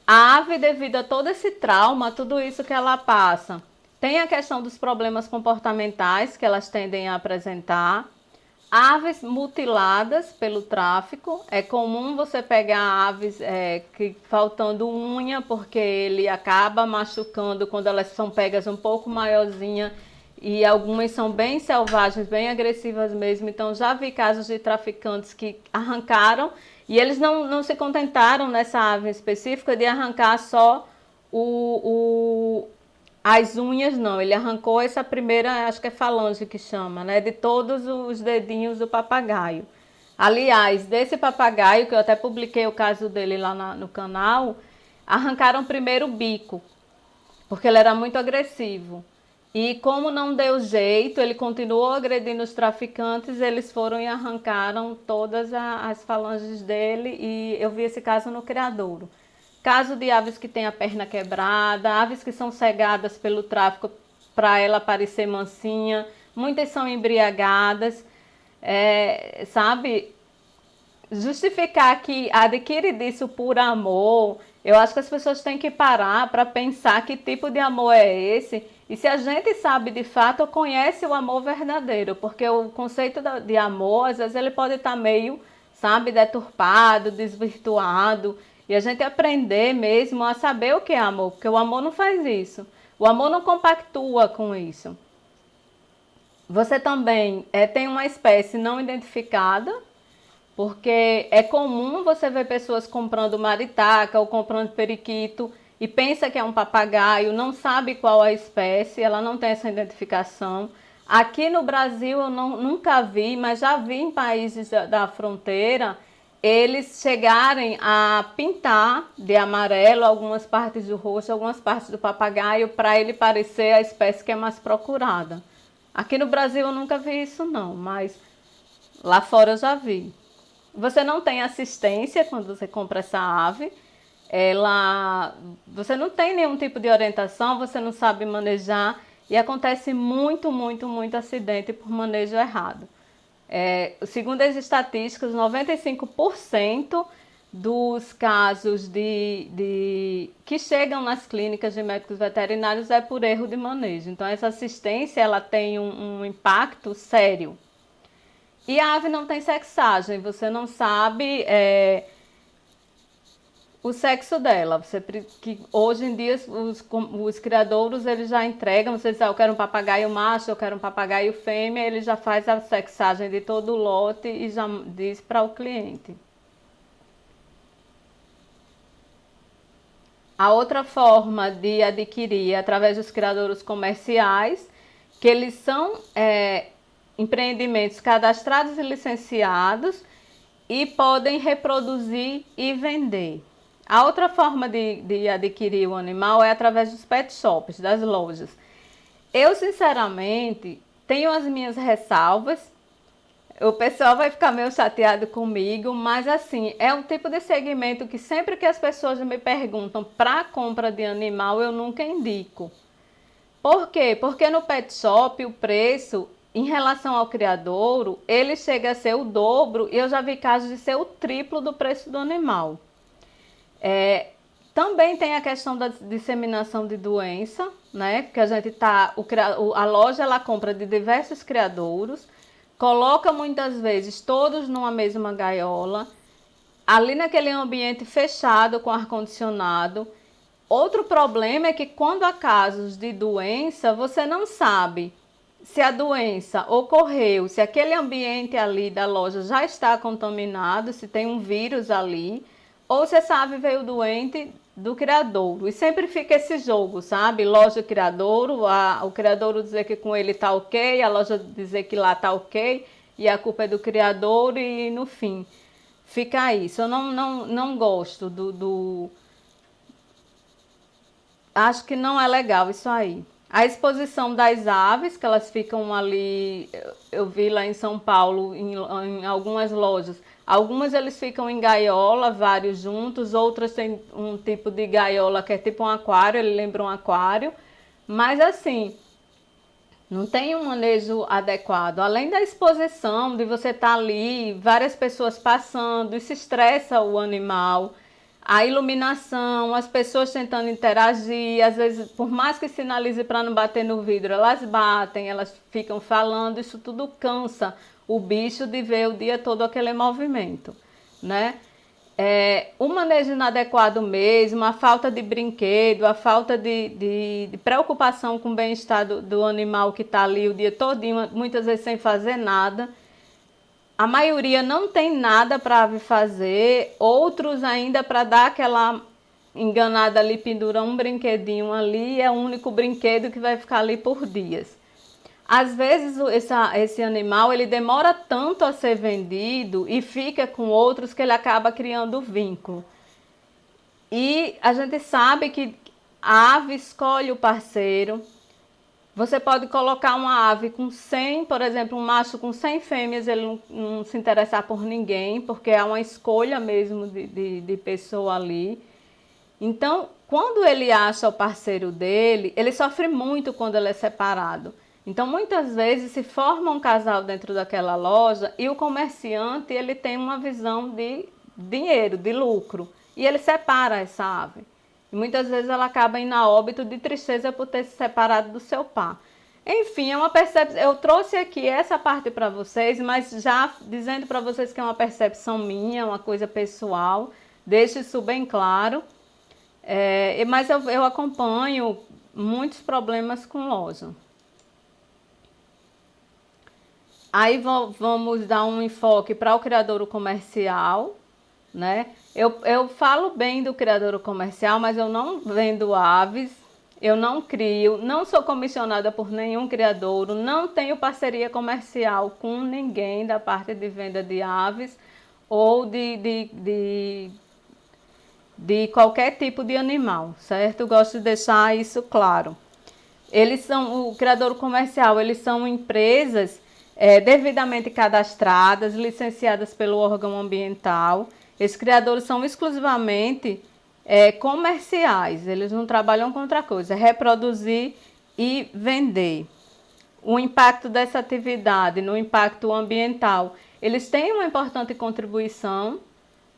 A ave, devido a todo esse trauma, tudo isso que ela passa, tem a questão dos problemas comportamentais que elas tendem a apresentar. Aves mutiladas pelo tráfico. É comum você pegar aves que faltando unha, porque ele acaba machucando quando elas são pegas um pouco maiorzinha, e algumas são bem selvagens, bem agressivas mesmo. Então já vi casos de traficantes que arrancaram, e eles não se contentaram nessa ave específica de arrancar só as unhas, não. Ele arrancou essa primeira, acho que é falange que chama, né? De todos os dedinhos do papagaio. Aliás, desse papagaio, que eu até publiquei o caso dele lá no canal, arrancaram primeiro o bico, porque ele era muito agressivo. E como não deu jeito, ele continuou agredindo os traficantes, eles foram e arrancaram todas as falanges dele, e eu vi esse caso no criadouro. Caso de aves que têm a perna quebrada, aves que são cegadas pelo tráfico para ela parecer mansinha, muitas são embriagadas, sabe? Justificar que adquire disso por amor, eu acho que as pessoas têm que parar para pensar que tipo de amor é esse, e se a gente sabe de fato ou conhece o amor verdadeiro, porque o conceito de amor, às vezes ele pode estar meio, sabe, deturpado, desvirtuado, e a gente aprender mesmo a saber o que é amor, porque o amor não faz isso, o amor não compactua com isso. Você também tem uma espécie não identificada, porque é comum você ver pessoas comprando maritaca ou comprando periquito e pensa que é um papagaio, não sabe qual a espécie, ela não tem essa identificação. Aqui no Brasil eu nunca vi, mas já vi em países da fronteira eles chegarem a pintar de amarelo algumas partes do rosto, algumas partes do papagaio, para ele parecer a espécie que é mais procurada. Aqui no Brasil eu nunca vi isso não, mas lá fora eu já vi. Você não tem assistência quando você compra essa ave, você não tem nenhum tipo de orientação, você não sabe manejar, e acontece muito, muito, muito acidente por manejo errado. Segundo as estatísticas, 95% dos casos que chegam nas clínicas de médicos veterinários é por erro de manejo. Então essa assistência ela tem um impacto sério. E a ave não tem sexagem, você não sabe o sexo dela. Que hoje em dia os criadouros eles já entregam, você diz, eu quero um papagaio macho, eu quero um papagaio fêmea, ele já faz a sexagem de todo o lote e já diz para o cliente. A outra forma de adquirir é através dos criadouros comerciais, que eles são empreendimentos cadastrados e licenciados e podem reproduzir e vender. A outra forma de adquirir o animal é através dos pet shops, das lojas. Eu, sinceramente, tenho as minhas ressalvas. O pessoal vai ficar meio chateado comigo, mas assim, é um tipo de segmento que sempre que as pessoas me perguntam para compra de animal, eu nunca indico. Por quê? Porque no pet shop o preço, em relação ao criadouro, ele chega a ser o dobro e eu já vi casos de ser o triplo do preço do animal. Também tem a questão da disseminação de doença, né? Porque a loja ela compra de diversos criadouros, coloca muitas vezes todos numa mesma gaiola, ali naquele ambiente fechado com ar-condicionado. Outro problema é que quando há casos de doença, você não sabe se a doença ocorreu, se aquele ambiente ali da loja já está contaminado, se tem um vírus ali, ou se essa ave veio doente do criadouro. E sempre fica esse jogo, sabe? Loja criadouro, o criadouro dizer que com ele tá ok, a loja dizer que lá tá ok, e a culpa é do criadouro e no fim fica isso. Eu não gosto acho que não é legal isso aí. A exposição das aves, que elas ficam ali, eu vi lá em São Paulo, em algumas lojas. Algumas eles ficam em gaiola, vários juntos, outras têm um tipo de gaiola que é tipo um aquário, ele lembra um aquário. Mas assim, não tem um manejo adequado. Além da exposição, de você estar ali, várias pessoas passando, isso estressa o animal. A iluminação, as pessoas tentando interagir, às vezes, por mais que sinalize para não bater no vidro, elas batem, elas ficam falando, isso tudo cansa o bicho de ver o dia todo aquele movimento, né? O manejo inadequado mesmo, a falta de brinquedo, a falta de preocupação com o bem-estar do animal que está ali o dia todinho, muitas vezes sem fazer nada. A maioria não tem nada para a ave fazer, outros ainda para dar aquela enganada ali, pendura um brinquedinho ali, é o único brinquedo que vai ficar ali por dias. Às vezes esse animal ele demora tanto a ser vendido e fica com outros que ele acaba criando vínculo. E a gente sabe que a ave escolhe o parceiro. Você pode colocar uma ave com 100, por exemplo, um macho com 100 fêmeas, ele não se interessar por ninguém, porque é uma escolha mesmo de pessoa ali. Então, quando ele acha o parceiro dele, ele sofre muito quando ele é separado. Então, muitas vezes se forma um casal dentro daquela loja e o comerciante ele tem uma visão de dinheiro, de lucro, e ele separa essa ave. E muitas vezes ela acaba indo a óbito de tristeza por ter se separado do seu par. Enfim, é uma percepção. Eu trouxe aqui essa parte para vocês, mas já dizendo para vocês que é uma percepção minha, uma coisa pessoal. Deixo isso bem claro. Mas eu acompanho muitos problemas com loja. Aí vamos dar um enfoque para o criadouro comercial, né? Eu falo bem do criadouro comercial, mas eu não vendo aves, eu não crio, não sou comissionada por nenhum criadouro, não tenho parceria comercial com ninguém da parte de venda de aves ou de qualquer tipo de animal, certo? Eu gosto de deixar isso claro. O criadouro comercial, eles são empresas devidamente cadastradas, licenciadas pelo órgão ambiental. Esses criadores são exclusivamente comerciais, eles não trabalham com outra coisa, é reproduzir e vender. O impacto dessa atividade no impacto ambiental, eles têm uma importante contribuição,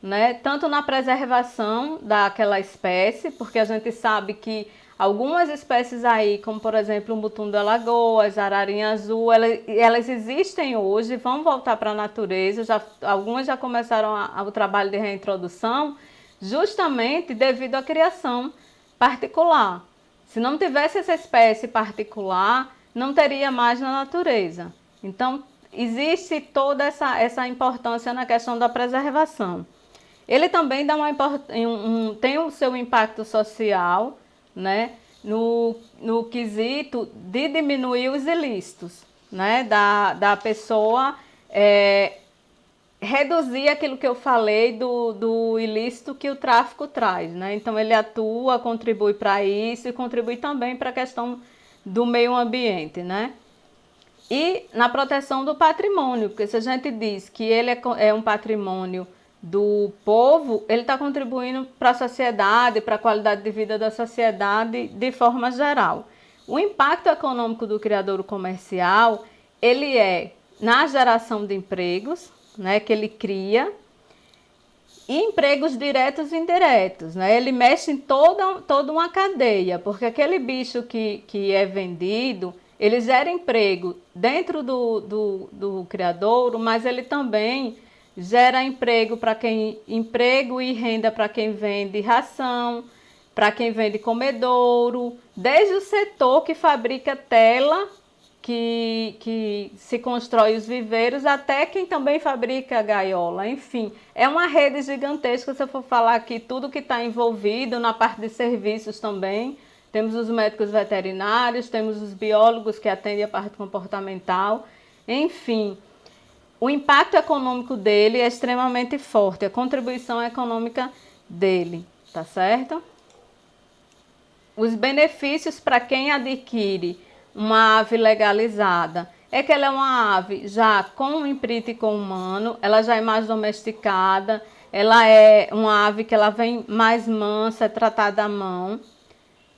né, tanto na preservação daquela espécie, porque a gente sabe que algumas espécies aí, como por exemplo o mutum da lagoas, a ararinha azul, elas existem hoje, vão voltar para a natureza, algumas já começaram o trabalho de reintrodução, justamente devido à criação particular. Se não tivesse essa espécie particular, não teria mais na natureza. Então, existe toda essa importância na questão da preservação. Ele também dá tem o seu impacto social, né, no quesito de diminuir os ilícitos, né, da pessoa reduzir aquilo que eu falei do ilícito que o tráfico traz, né? Então ele atua, contribui para isso e contribui também para a questão do meio ambiente, né? E na proteção do patrimônio, porque se a gente diz que ele é um patrimônio do povo, ele está contribuindo para a sociedade, para a qualidade de vida da sociedade de forma geral. O impacto econômico do criadouro comercial, ele é na geração de empregos, né, que ele cria, e empregos diretos e indiretos, né? Ele mexe em toda uma cadeia, porque aquele bicho que é vendido, ele gera emprego dentro do criadouro, mas ele também gera emprego e renda para quem vende ração, para quem vende comedouro, desde o setor que fabrica tela, que se constrói os viveiros, até quem também fabrica a gaiola. Enfim, é uma rede gigantesca. Se eu for falar aqui tudo que está envolvido na parte de serviços também, temos os médicos veterinários, temos os biólogos que atendem a parte comportamental, enfim. O impacto econômico dele é extremamente forte, a contribuição econômica dele, tá certo? Os benefícios para quem adquire uma ave legalizada é que ela é uma ave já com impríntico humano, ela já é mais domesticada, ela é uma ave que ela vem mais mansa, é tratada à mão.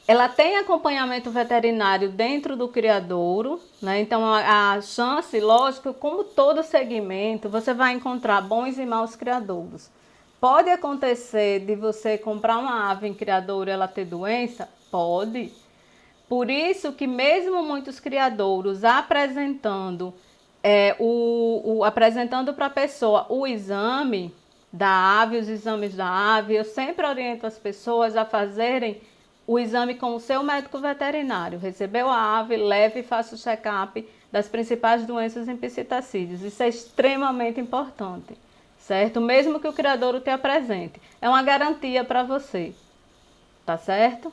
Ela tem acompanhamento veterinário dentro do criadouro, né? Então a chance, lógico, como todo segmento, você vai encontrar bons e maus criadouros. Pode acontecer de você comprar uma ave em criadouro e ela ter doença? Pode. Por isso que mesmo muitos criadouros apresentando para a pessoa o exame da ave, os exames da ave, eu sempre oriento as pessoas a fazerem o exame com o seu médico veterinário. Recebeu a ave, leve e faça o check-up das principais doenças em psitacídeos. Isso é extremamente importante, certo? Mesmo que o criadouro te apresente. É uma garantia para você, tá certo?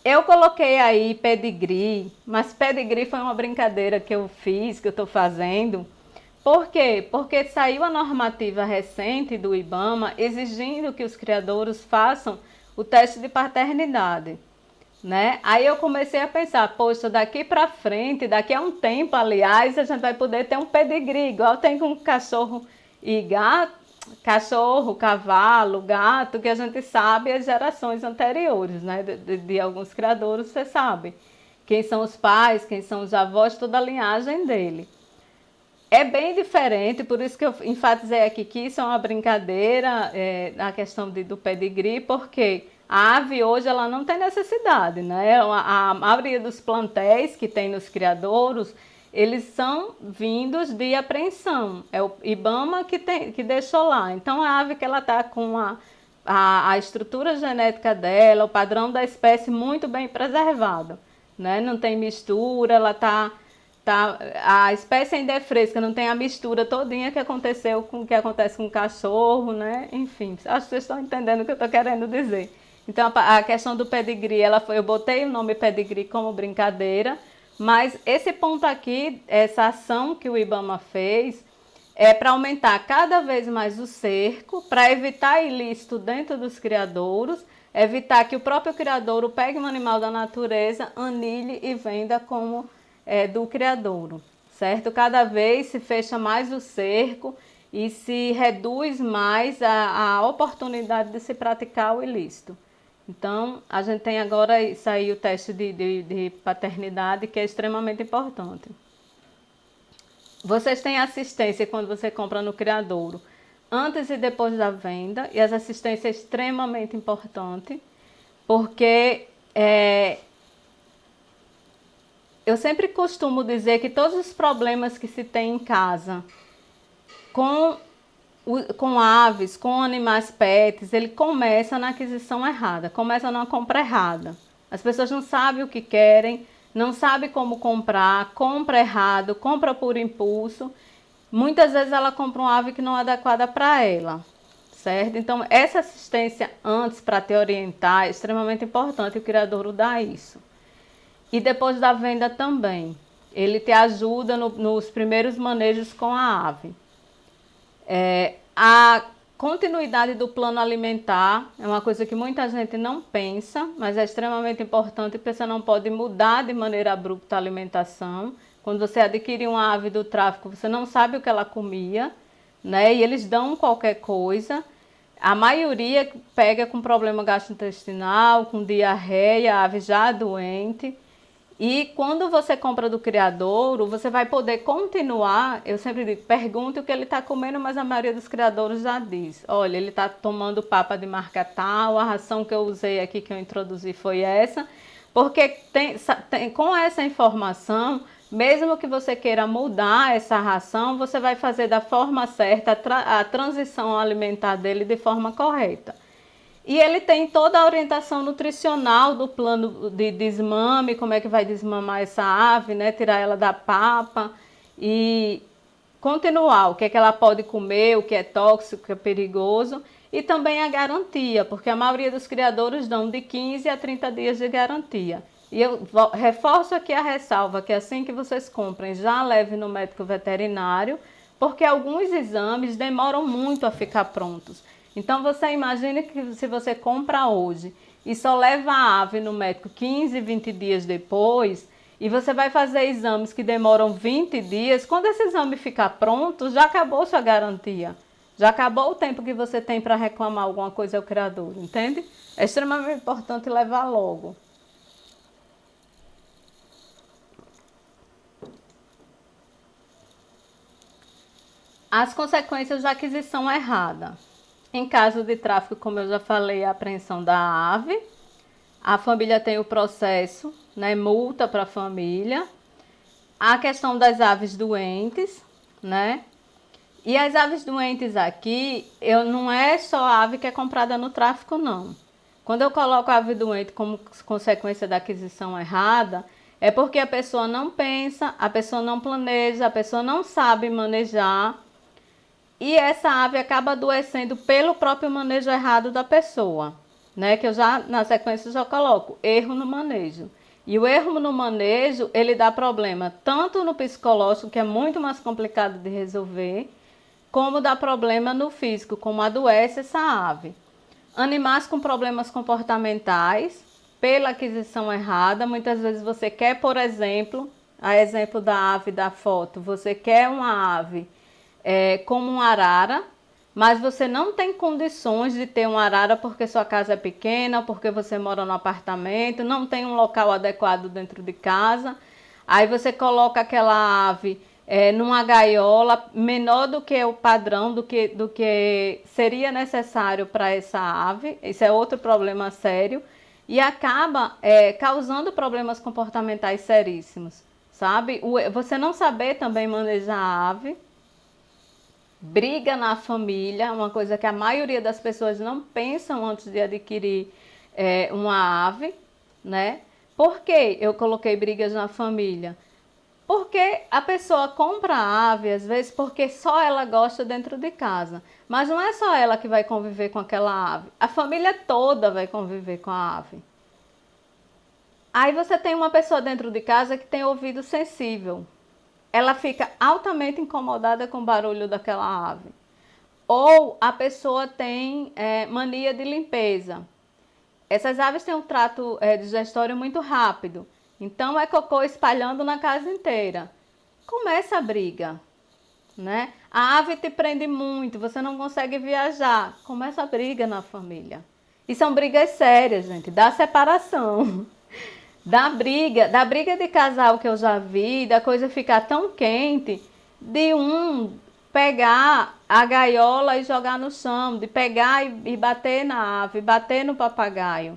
Eu coloquei aí pedigree, mas pedigree foi uma brincadeira que eu fiz, que eu estou fazendo. Por quê? Porque saiu a normativa recente do IBAMA exigindo que os criadouros façam o teste de paternidade, né? Aí eu comecei a pensar, poxa, daqui para frente, daqui a um tempo, aliás, a gente vai poder ter um pedigree, igual tem com cachorro e gato, cachorro, cavalo, gato, que a gente sabe as gerações anteriores, né? De alguns criadouros, você sabe quem são os pais, quem são os avós, toda a linhagem dele. É bem diferente, por isso que eu enfatizei aqui que isso é uma brincadeira na questão do pedigree, porque a ave hoje ela não tem necessidade, né? A maioria dos plantéis que tem nos criadouros, eles são vindos de apreensão. É o IBAMA que deixou lá. Então a ave que ela está com a estrutura genética dela, o padrão da espécie muito bem preservado, né? Não tem mistura, ela a espécie ainda é fresca, não tem a mistura todinha que aconteceu com o que acontece com o cachorro, né? Enfim, acho que vocês estão entendendo o que eu estou querendo dizer. Então a questão do pedigree, eu botei o nome pedigree como brincadeira, mas esse ponto aqui, essa ação que o IBAMA fez, é para aumentar cada vez mais o cerco, para evitar ilícito dentro dos criadouros, evitar que o próprio criadouro pegue um animal da natureza, anile e venda como do criadouro, certo? Cada vez se fecha mais o cerco e se reduz mais a oportunidade de se praticar o ilícito. Então, a gente tem agora isso aí, o teste de paternidade, que é extremamente importante. Vocês têm assistência quando você compra no criadouro, antes e depois da venda, e essa assistência é extremamente importante, porque eu sempre costumo dizer que todos os problemas que se tem em casa com aves, com animais pets, ele começa na aquisição errada, começa na compra errada. As pessoas não sabem o que querem, não sabem como comprar, compra errado, compra por impulso. Muitas vezes ela compra uma ave que não é adequada para ela, certo? Então, essa assistência antes para te orientar é extremamente importante, o criadouro dá isso. E depois da venda também, ele te ajuda nos primeiros manejos com a ave. A continuidade do plano alimentar é uma coisa que muita gente não pensa, mas é extremamente importante, porque você não pode mudar de maneira abrupta a alimentação. Quando você adquire uma ave do tráfico, você não sabe o que ela comia, né? E eles dão qualquer coisa. A maioria pega com problema gastrointestinal, com diarreia, a ave já doente. E quando você compra do criadouro, você vai poder continuar. Eu sempre digo, pergunte o que ele está comendo, mas a maioria dos criadouros já diz. Olha, ele está tomando papa de marca tal, a ração que eu usei aqui, que eu introduzi, foi essa. Porque com essa informação, mesmo que você queira mudar essa ração, você vai fazer da forma certa a transição alimentar dele de forma correta. E ele tem toda a orientação nutricional do plano de desmame, como é que vai desmamar essa ave, né? Tirar ela da papa e continuar o que é que ela pode comer, o que é tóxico, o que é perigoso. E também a garantia, porque a maioria dos criadores dão de 15 a 30 dias de garantia. E eu reforço aqui a ressalva que assim que vocês comprem, já leve no médico veterinário, porque alguns exames demoram muito a ficar prontos. Então você imagine que se você compra hoje e só leva a ave no médico 15, 20 dias depois, e você vai fazer exames que demoram 20 dias, quando esse exame ficar pronto, já acabou sua garantia. Já acabou o tempo que você tem para reclamar alguma coisa ao criador, entende? É extremamente importante levar logo. As consequências da aquisição errada. Em caso de tráfico, como eu já falei, a apreensão da ave. A família tem o processo, né, multa para a família. A questão das aves doentes, né? E as aves doentes aqui, não é só a ave que é comprada no tráfico, não. Quando eu coloco a ave doente como consequência da aquisição errada, é porque a pessoa não pensa, a pessoa não planeja, a pessoa não sabe manejar. E essa ave acaba adoecendo pelo próprio manejo errado da pessoa, né? Que eu já, na sequência, já coloco erro no manejo. E o erro no manejo, ele dá problema tanto no psicológico, que é muito mais complicado de resolver, como dá problema no físico, como adoece essa ave. Animais com problemas comportamentais, pela aquisição errada, muitas vezes você quer, por exemplo, a exemplo da ave da foto, você quer uma ave como um arara, mas você não tem condições de ter um arara porque sua casa é pequena, porque você mora no apartamento, não tem um local adequado dentro de casa. Aí você coloca aquela ave numa gaiola menor do que o padrão, do que seria necessário para essa ave. Isso é outro problema sério e acaba causando problemas comportamentais seríssimos, sabe? Você não saber também manejar a ave. Briga na família, uma coisa que a maioria das pessoas não pensam antes de adquirir uma ave, né? Por que eu coloquei brigas na família? Porque a pessoa compra a ave, às vezes, porque só ela gosta dentro de casa. Mas não é só ela que vai conviver com aquela ave. A família toda vai conviver com a ave. Aí você tem uma pessoa dentro de casa que tem ouvido sensível. Ela fica altamente incomodada com o barulho daquela ave. Ou a pessoa tem mania de limpeza. Essas aves têm um trato digestório muito rápido. Então é cocô espalhando na casa inteira. Começa a briga, né? A ave te prende muito, você não consegue viajar. Começa a briga na família. E são brigas sérias, gente, da separação. Da briga de casal que eu já vi, da coisa ficar tão quente, de um pegar a gaiola e jogar no chão, de pegar e bater na ave, bater no papagaio,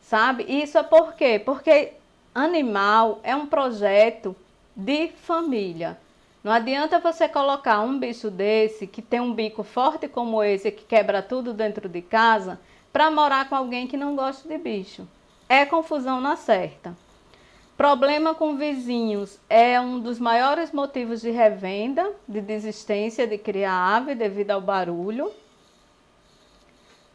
sabe? Isso é por quê? Porque animal é um projeto de família. Não adianta você colocar um bicho desse, que tem um bico forte como esse, que quebra tudo dentro de casa, para morar com alguém que não gosta de bicho. É confusão na certa. Problema com vizinhos é um dos maiores motivos de revenda, de desistência de criar ave devido ao barulho.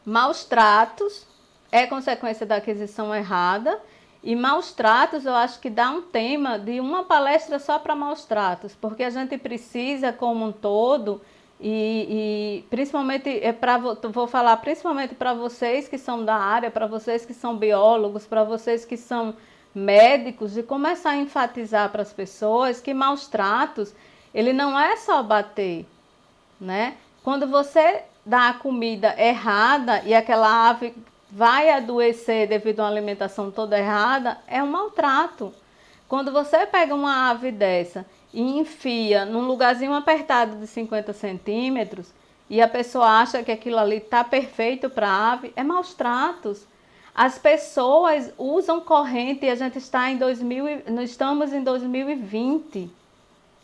Maus tratos é consequência da aquisição errada. E maus tratos, eu acho que dá um tema de uma palestra só para maus tratos, porque a gente precisa, como um todo, e principalmente, vou falar principalmente para vocês que são da área, para vocês que são biólogos, para vocês que são médicos, de começar a enfatizar para as pessoas que maus tratos, ele não é só bater, né? Quando você dá a comida errada e aquela ave vai adoecer devido a uma alimentação toda errada, é um maltrato. Quando você pega uma ave dessa e enfia num lugarzinho apertado de 50 centímetros e a pessoa acha que aquilo ali está perfeito para a ave, é maus tratos. As pessoas usam corrente e a gente estamos em 2020.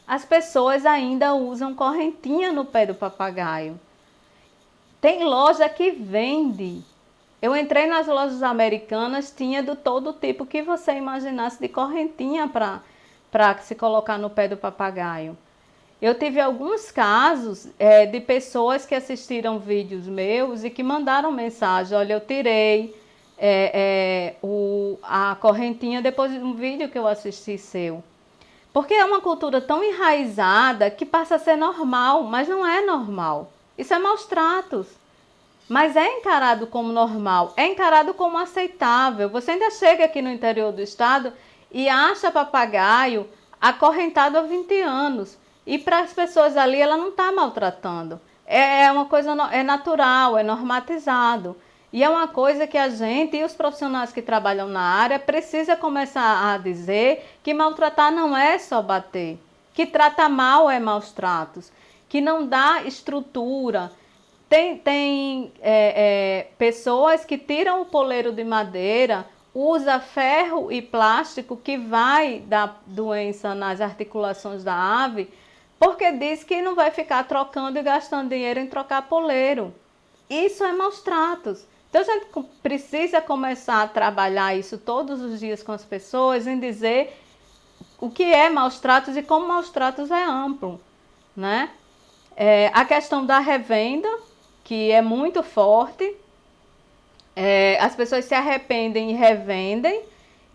As pessoas ainda usam correntinha no pé do papagaio. Tem loja que vende. Eu entrei nas lojas americanas, tinha de todo tipo que você imaginasse de correntinha para se colocar no pé do papagaio. Eu tive alguns casos de pessoas que assistiram vídeos meus e que mandaram mensagem: olha, eu tirei a correntinha depois de um vídeo que eu assisti seu. Porque é uma cultura tão enraizada que passa a ser normal, mas não é normal. Isso é maus tratos. Mas é encarado como normal, é encarado como aceitável. Você ainda chega aqui no interior do estado e acha papagaio acorrentado há 20 anos. E para as pessoas ali, ela não está maltratando. É uma coisa, é natural, é normatizado. E é uma coisa que a gente e os profissionais que trabalham na área precisa começar a dizer que maltratar não é só bater. Que trata mal é maus tratos. Que não dá estrutura. Tem pessoas que tiram o poleiro de madeira, usa ferro e plástico que vai dar doença nas articulações da ave, porque diz que não vai ficar trocando e gastando dinheiro em trocar poleiro. Isso é maus tratos. Então a gente precisa começar a trabalhar isso todos os dias com as pessoas, em dizer o que é maus tratos e como maus tratos é amplo, né? A questão da revenda, que é muito forte, as pessoas se arrependem e revendem,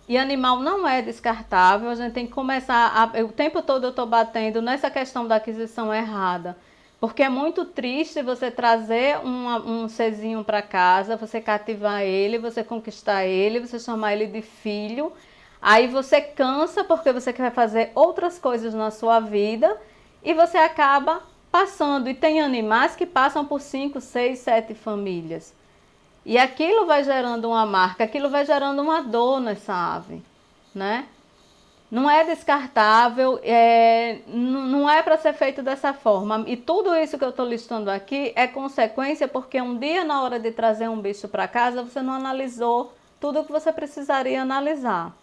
e animal não é descartável. A gente tem que começar, o tempo todo eu estou batendo nessa questão da aquisição errada, porque é muito triste você trazer um serzinho para casa, você cativar ele, você conquistar ele, você chamar ele de filho, aí você cansa porque você quer fazer outras coisas na sua vida, e você acaba passando, e tem animais que passam por 5, 6, 7 famílias. E aquilo vai gerando uma marca, aquilo vai gerando uma dor nessa ave, né? Não é descartável, não é para ser feito dessa forma. E tudo isso que eu estou listando aqui é consequência porque um dia, na hora de trazer um bicho para casa, você não analisou tudo o que você precisaria analisar.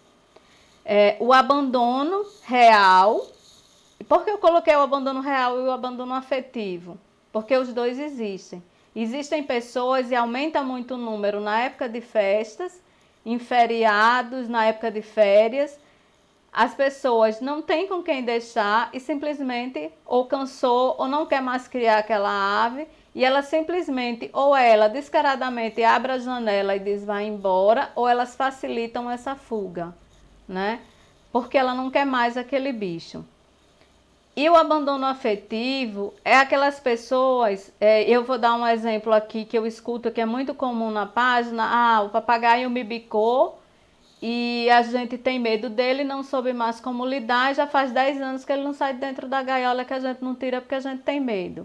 O abandono real. Por que eu coloquei o abandono real e o abandono afetivo? Porque os dois existem. Existem pessoas, e aumenta muito o número na época de festas, em feriados, na época de férias. As pessoas não têm com quem deixar e simplesmente ou cansou ou não quer mais criar aquela ave, e ela simplesmente, ou ela descaradamente abre a janela e diz vai embora, ou elas facilitam essa fuga, né? Porque ela não quer mais aquele bicho. E o abandono afetivo é aquelas pessoas, eu vou dar um exemplo aqui que eu escuto que é muito comum na página: o papagaio me bicou e a gente tem medo dele, não soube mais como lidar, e já faz 10 anos que ele não sai dentro da gaiola, que a gente não tira porque a gente tem medo.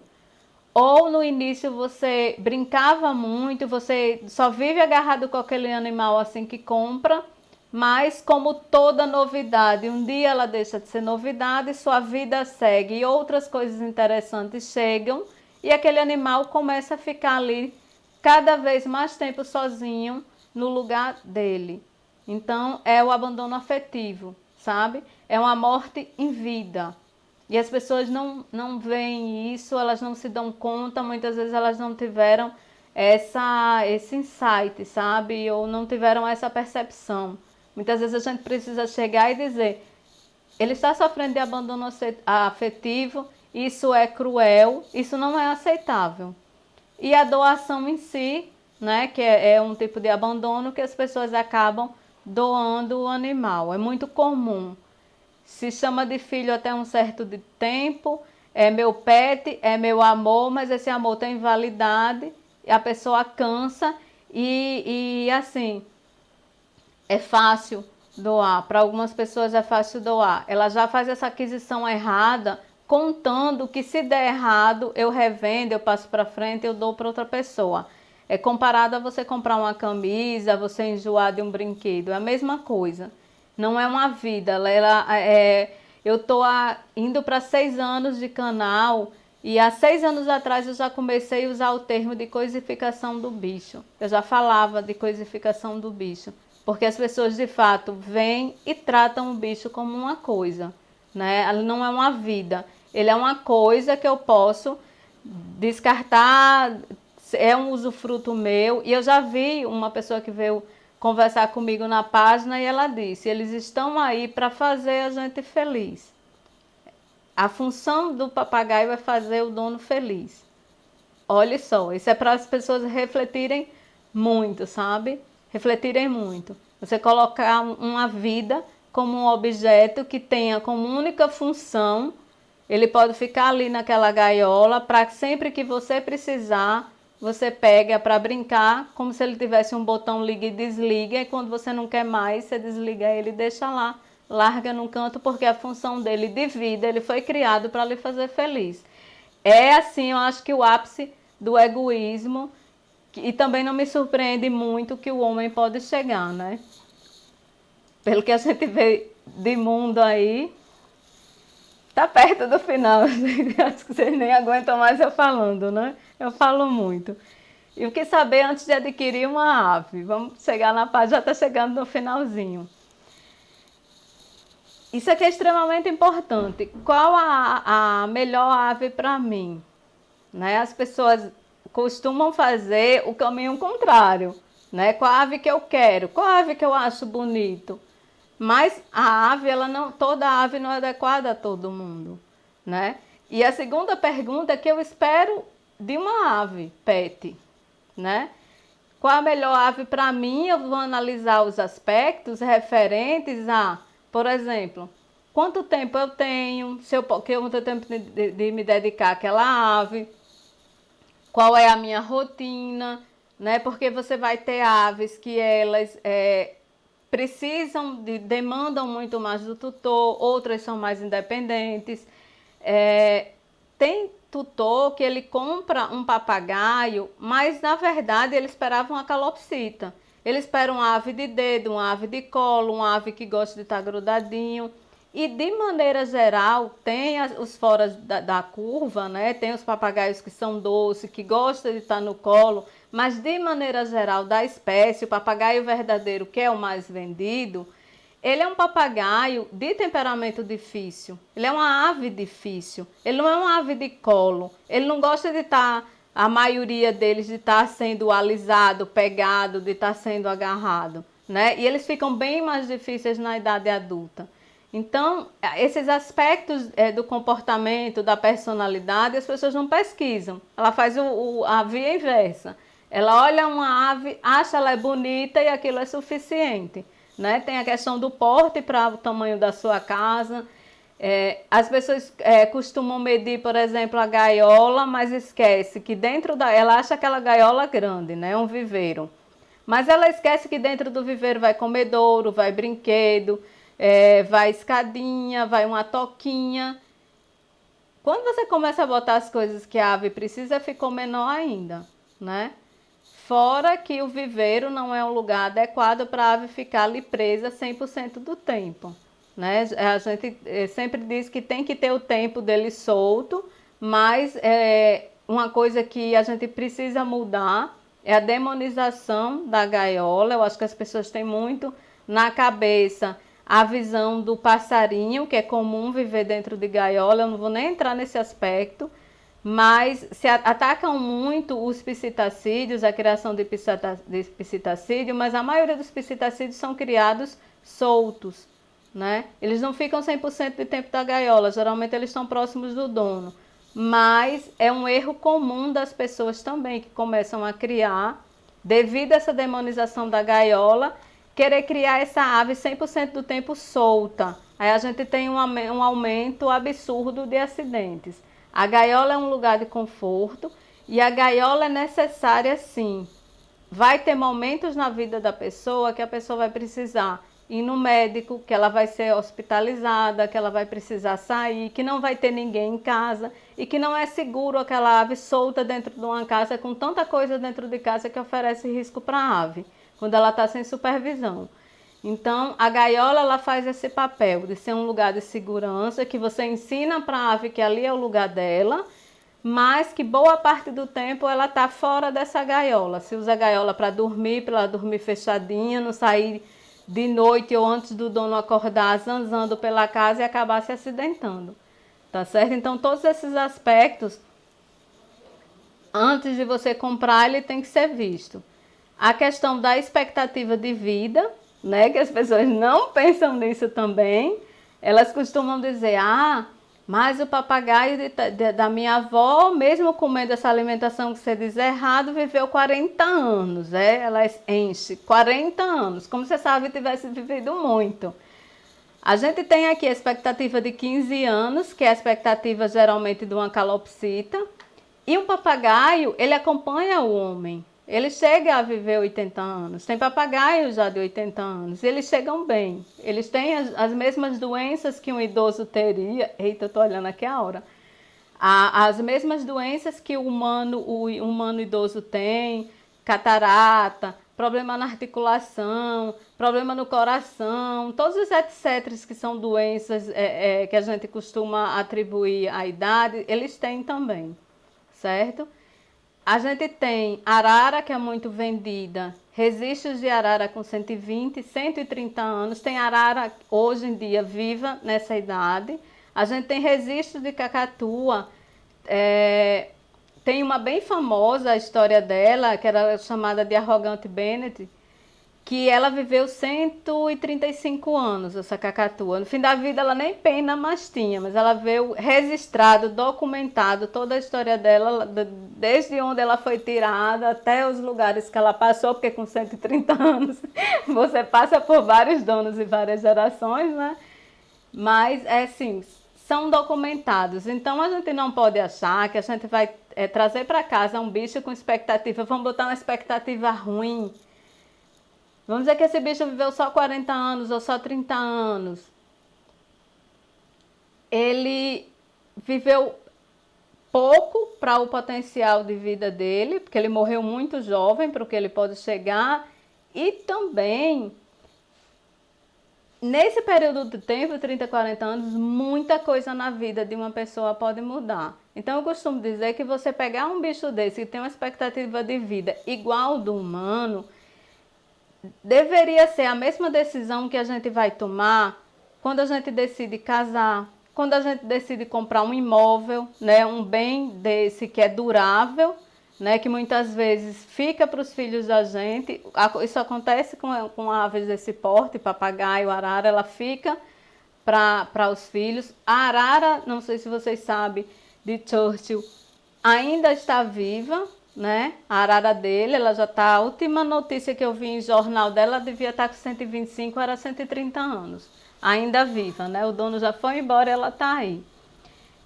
Ou no início você brincava muito, você só vive agarrado com aquele animal assim que compra, mas como toda novidade, um dia ela deixa de ser novidade, sua vida segue e outras coisas interessantes chegam e aquele animal começa a ficar ali cada vez mais tempo sozinho no lugar dele. Então é o abandono afetivo, sabe? É uma morte em vida. E as pessoas não veem isso, elas não se dão conta, muitas vezes elas não tiveram esse insight, sabe? Ou não tiveram essa percepção. Muitas vezes a gente precisa chegar e dizer: ele está sofrendo de abandono afetivo, isso é cruel, isso não é aceitável. E a doação em si né? Que é um tipo de abandono que as pessoas acabam doando o animal. É muito comum. Se chama de filho até um certo tempo, é meu pet, é meu amor, mas esse amor tem validade, a pessoa cansa e assim, é fácil doar. Para algumas pessoas é fácil doar. Ela já faz essa aquisição errada, contando que se der errado, eu revendo, eu passo para frente, eu dou para outra pessoa. É comparado a você comprar uma camisa, você enjoar de um brinquedo. É a mesma coisa. Não é uma vida. Eu estou indo para 6 anos de canal e há 6 anos atrás eu já comecei a usar o termo de coisificação do bicho. Eu já falava de coisificação do bicho. Porque as pessoas de fato vêm e tratam o bicho como uma coisa, né? Ele não é uma vida. Ele é uma coisa que eu posso descartar, é um usufruto meu. E eu já vi uma pessoa que veio conversar comigo na página e ela disse: eles estão aí para fazer a gente feliz. A função do papagaio é fazer o dono feliz. Olha só, isso é para as pessoas refletirem muito, sabe? Refletirem muito. Você colocar uma vida como um objeto que tenha como única função, ele pode ficar ali naquela gaiola para sempre que você precisar, você pega para brincar, como se ele tivesse um botão liga e desliga, e quando você não quer mais, você desliga ele e deixa lá, larga num canto, porque a função dele de vida, ele foi criado para lhe fazer feliz. É assim, eu acho que o ápice do egoísmo, e também não me surpreende muito que o homem pode chegar, né? Pelo que a gente vê de mundo aí, tá perto do final. Acho que vocês nem aguentam mais eu falando, né? Eu falo muito. E o que saber antes de adquirir uma ave? Vamos chegar na página, já está chegando no finalzinho. Isso aqui é extremamente importante. Qual a melhor ave para mim? Né? As pessoas costumam fazer o caminho contrário, né? Qual a ave que eu quero? Qual a ave que eu acho bonito? Mas a ave, toda ave não é adequada a todo mundo, né? E a segunda pergunta é que eu espero de uma ave pet, né? Qual a melhor ave para mim? Eu vou analisar os aspectos referentes a, por exemplo, quanto tempo eu tenho, se eu tenho tempo de me dedicar àquela ave, qual é a minha rotina, né? Porque você vai ter aves que elas demandam muito mais do tutor, outras são mais independentes. Tem tutor que ele compra um papagaio, mas na verdade ele esperava uma calopsita. Ele espera uma ave de dedo, uma ave de colo, uma ave que gosta de estar grudadinho. E de maneira geral, tem os fora da curva, né? Tem os papagaios que são doces, que gostam de estar no colo, mas de maneira geral, da espécie, o papagaio verdadeiro, que é o mais vendido, ele é um papagaio de temperamento difícil. Ele é uma ave difícil. Ele não é uma ave de colo. Ele não gosta de estar, a maioria deles, de estar sendo alisado, pegado, de estar sendo agarrado, né? E eles ficam bem mais difíceis na idade adulta. Então, esses aspectos do comportamento, da personalidade, as pessoas não pesquisam. Ela faz a via inversa. Ela olha uma ave, acha ela é bonita e aquilo é suficiente, né? Tem a questão do porte para o tamanho da sua casa. As pessoas costumam medir, por exemplo, a gaiola, mas esquece que ela acha aquela gaiola grande, né? Um viveiro. Mas ela esquece que dentro do viveiro vai comedouro, vai brinquedo, vai escadinha, vai uma toquinha. Quando você começa a botar as coisas que a ave precisa, ficou menor ainda, né? Fora que o viveiro não é um lugar adequado para a ave ficar ali presa 100% do tempo, né? A gente sempre diz que tem que ter o tempo dele solto, mas uma coisa que a gente precisa mudar é a demonização da gaiola. Eu acho que as pessoas têm muito na cabeça a visão do passarinho, que é comum viver dentro de gaiola. Eu não vou nem entrar nesse aspecto, mas se atacam muito os psitacídeos, a criação de psitacídeo, mas a maioria dos psitacídeos são criados soltos, né? Eles não ficam 100% do tempo da gaiola, geralmente eles estão próximos do dono. Mas é um erro comum das pessoas também, que começam a criar devido a essa demonização da gaiola, querer criar essa ave 100% do tempo solta. Aí a gente tem um aumento absurdo de acidentes. A gaiola é um lugar de conforto e a gaiola é necessária sim. Vai ter momentos na vida da pessoa que a pessoa vai precisar ir no médico, que ela vai ser hospitalizada, que ela vai precisar sair, que não vai ter ninguém em casa e que não é seguro aquela ave solta dentro de uma casa com tanta coisa dentro de casa que oferece risco para a ave, quando ela está sem supervisão. Então, a gaiola ela faz esse papel de ser um lugar de segurança, que você ensina para a ave que ali é o lugar dela, mas que boa parte do tempo ela está fora dessa gaiola. Se usa a gaiola para dormir fechadinha, não sair de noite ou antes do dono acordar zanzando pela casa e acabar se acidentando. Tá certo? Então, todos esses aspectos, antes de você comprar, ele tem que ser visto. A questão da expectativa de vida, né, que as pessoas não pensam nisso também, elas costumam dizer, mas o papagaio da minha avó, mesmo comendo essa alimentação que você diz errado, viveu 40 anos, ela enche 40 anos, como se essa ave tivesse vivido muito. A gente tem aqui a expectativa de 15 anos, que é a expectativa geralmente de uma calopsita, e o papagaio, ele acompanha o homem. Ele chega a viver 80 anos. Tem papagaios já de 80 anos. Eles chegam bem. Eles têm as mesmas doenças que um idoso teria. Eita, eu tô olhando aqui a hora. As mesmas doenças que o humano idoso tem. Catarata, problema na articulação, problema no coração. Todos os etc. que são doenças que a gente costuma atribuir à idade, eles têm também. Certo? A gente tem arara, que é muito vendida, registros de arara com 120, 130 anos. Tem arara hoje em dia viva nessa idade. A gente tem registro de cacatua. Tem uma bem famosa, a história dela, que era chamada de Arrogante Bennett, que ela viveu 135 anos, essa cacatua. No fim da vida ela nem pena mais tinha, mas ela veio registrado, documentado toda a história dela, desde onde ela foi tirada até os lugares que ela passou, porque com 130 anos você passa por vários donos e várias gerações, né? Mas, assim, são documentados. Então a gente não pode achar que a gente vai trazer para casa um bicho com expectativa, vamos botar uma expectativa ruim. Vamos dizer que esse bicho viveu só 40 anos ou só 30 anos. Ele viveu pouco para o potencial de vida dele, porque ele morreu muito jovem para o que ele pode chegar. E também, nesse período de tempo, 30, 40 anos, muita coisa na vida de uma pessoa pode mudar. Então eu costumo dizer que você pegar um bicho desse que tem uma expectativa de vida igual ao do humano, deveria ser a mesma decisão que a gente vai tomar quando a gente decide casar, quando a gente decide comprar um imóvel, né, um bem desse que é durável, né, que muitas vezes fica para os filhos da gente. Isso acontece com aves desse porte, papagaio, arara, ela fica para os filhos. A arara, não sei se vocês sabem, de Churchill, ainda está viva, né? A arara dele, ela já está, a última notícia que eu vi em jornal dela, ela devia estar com 125, era 130 anos, ainda viva, né? O dono já foi embora e ela está aí.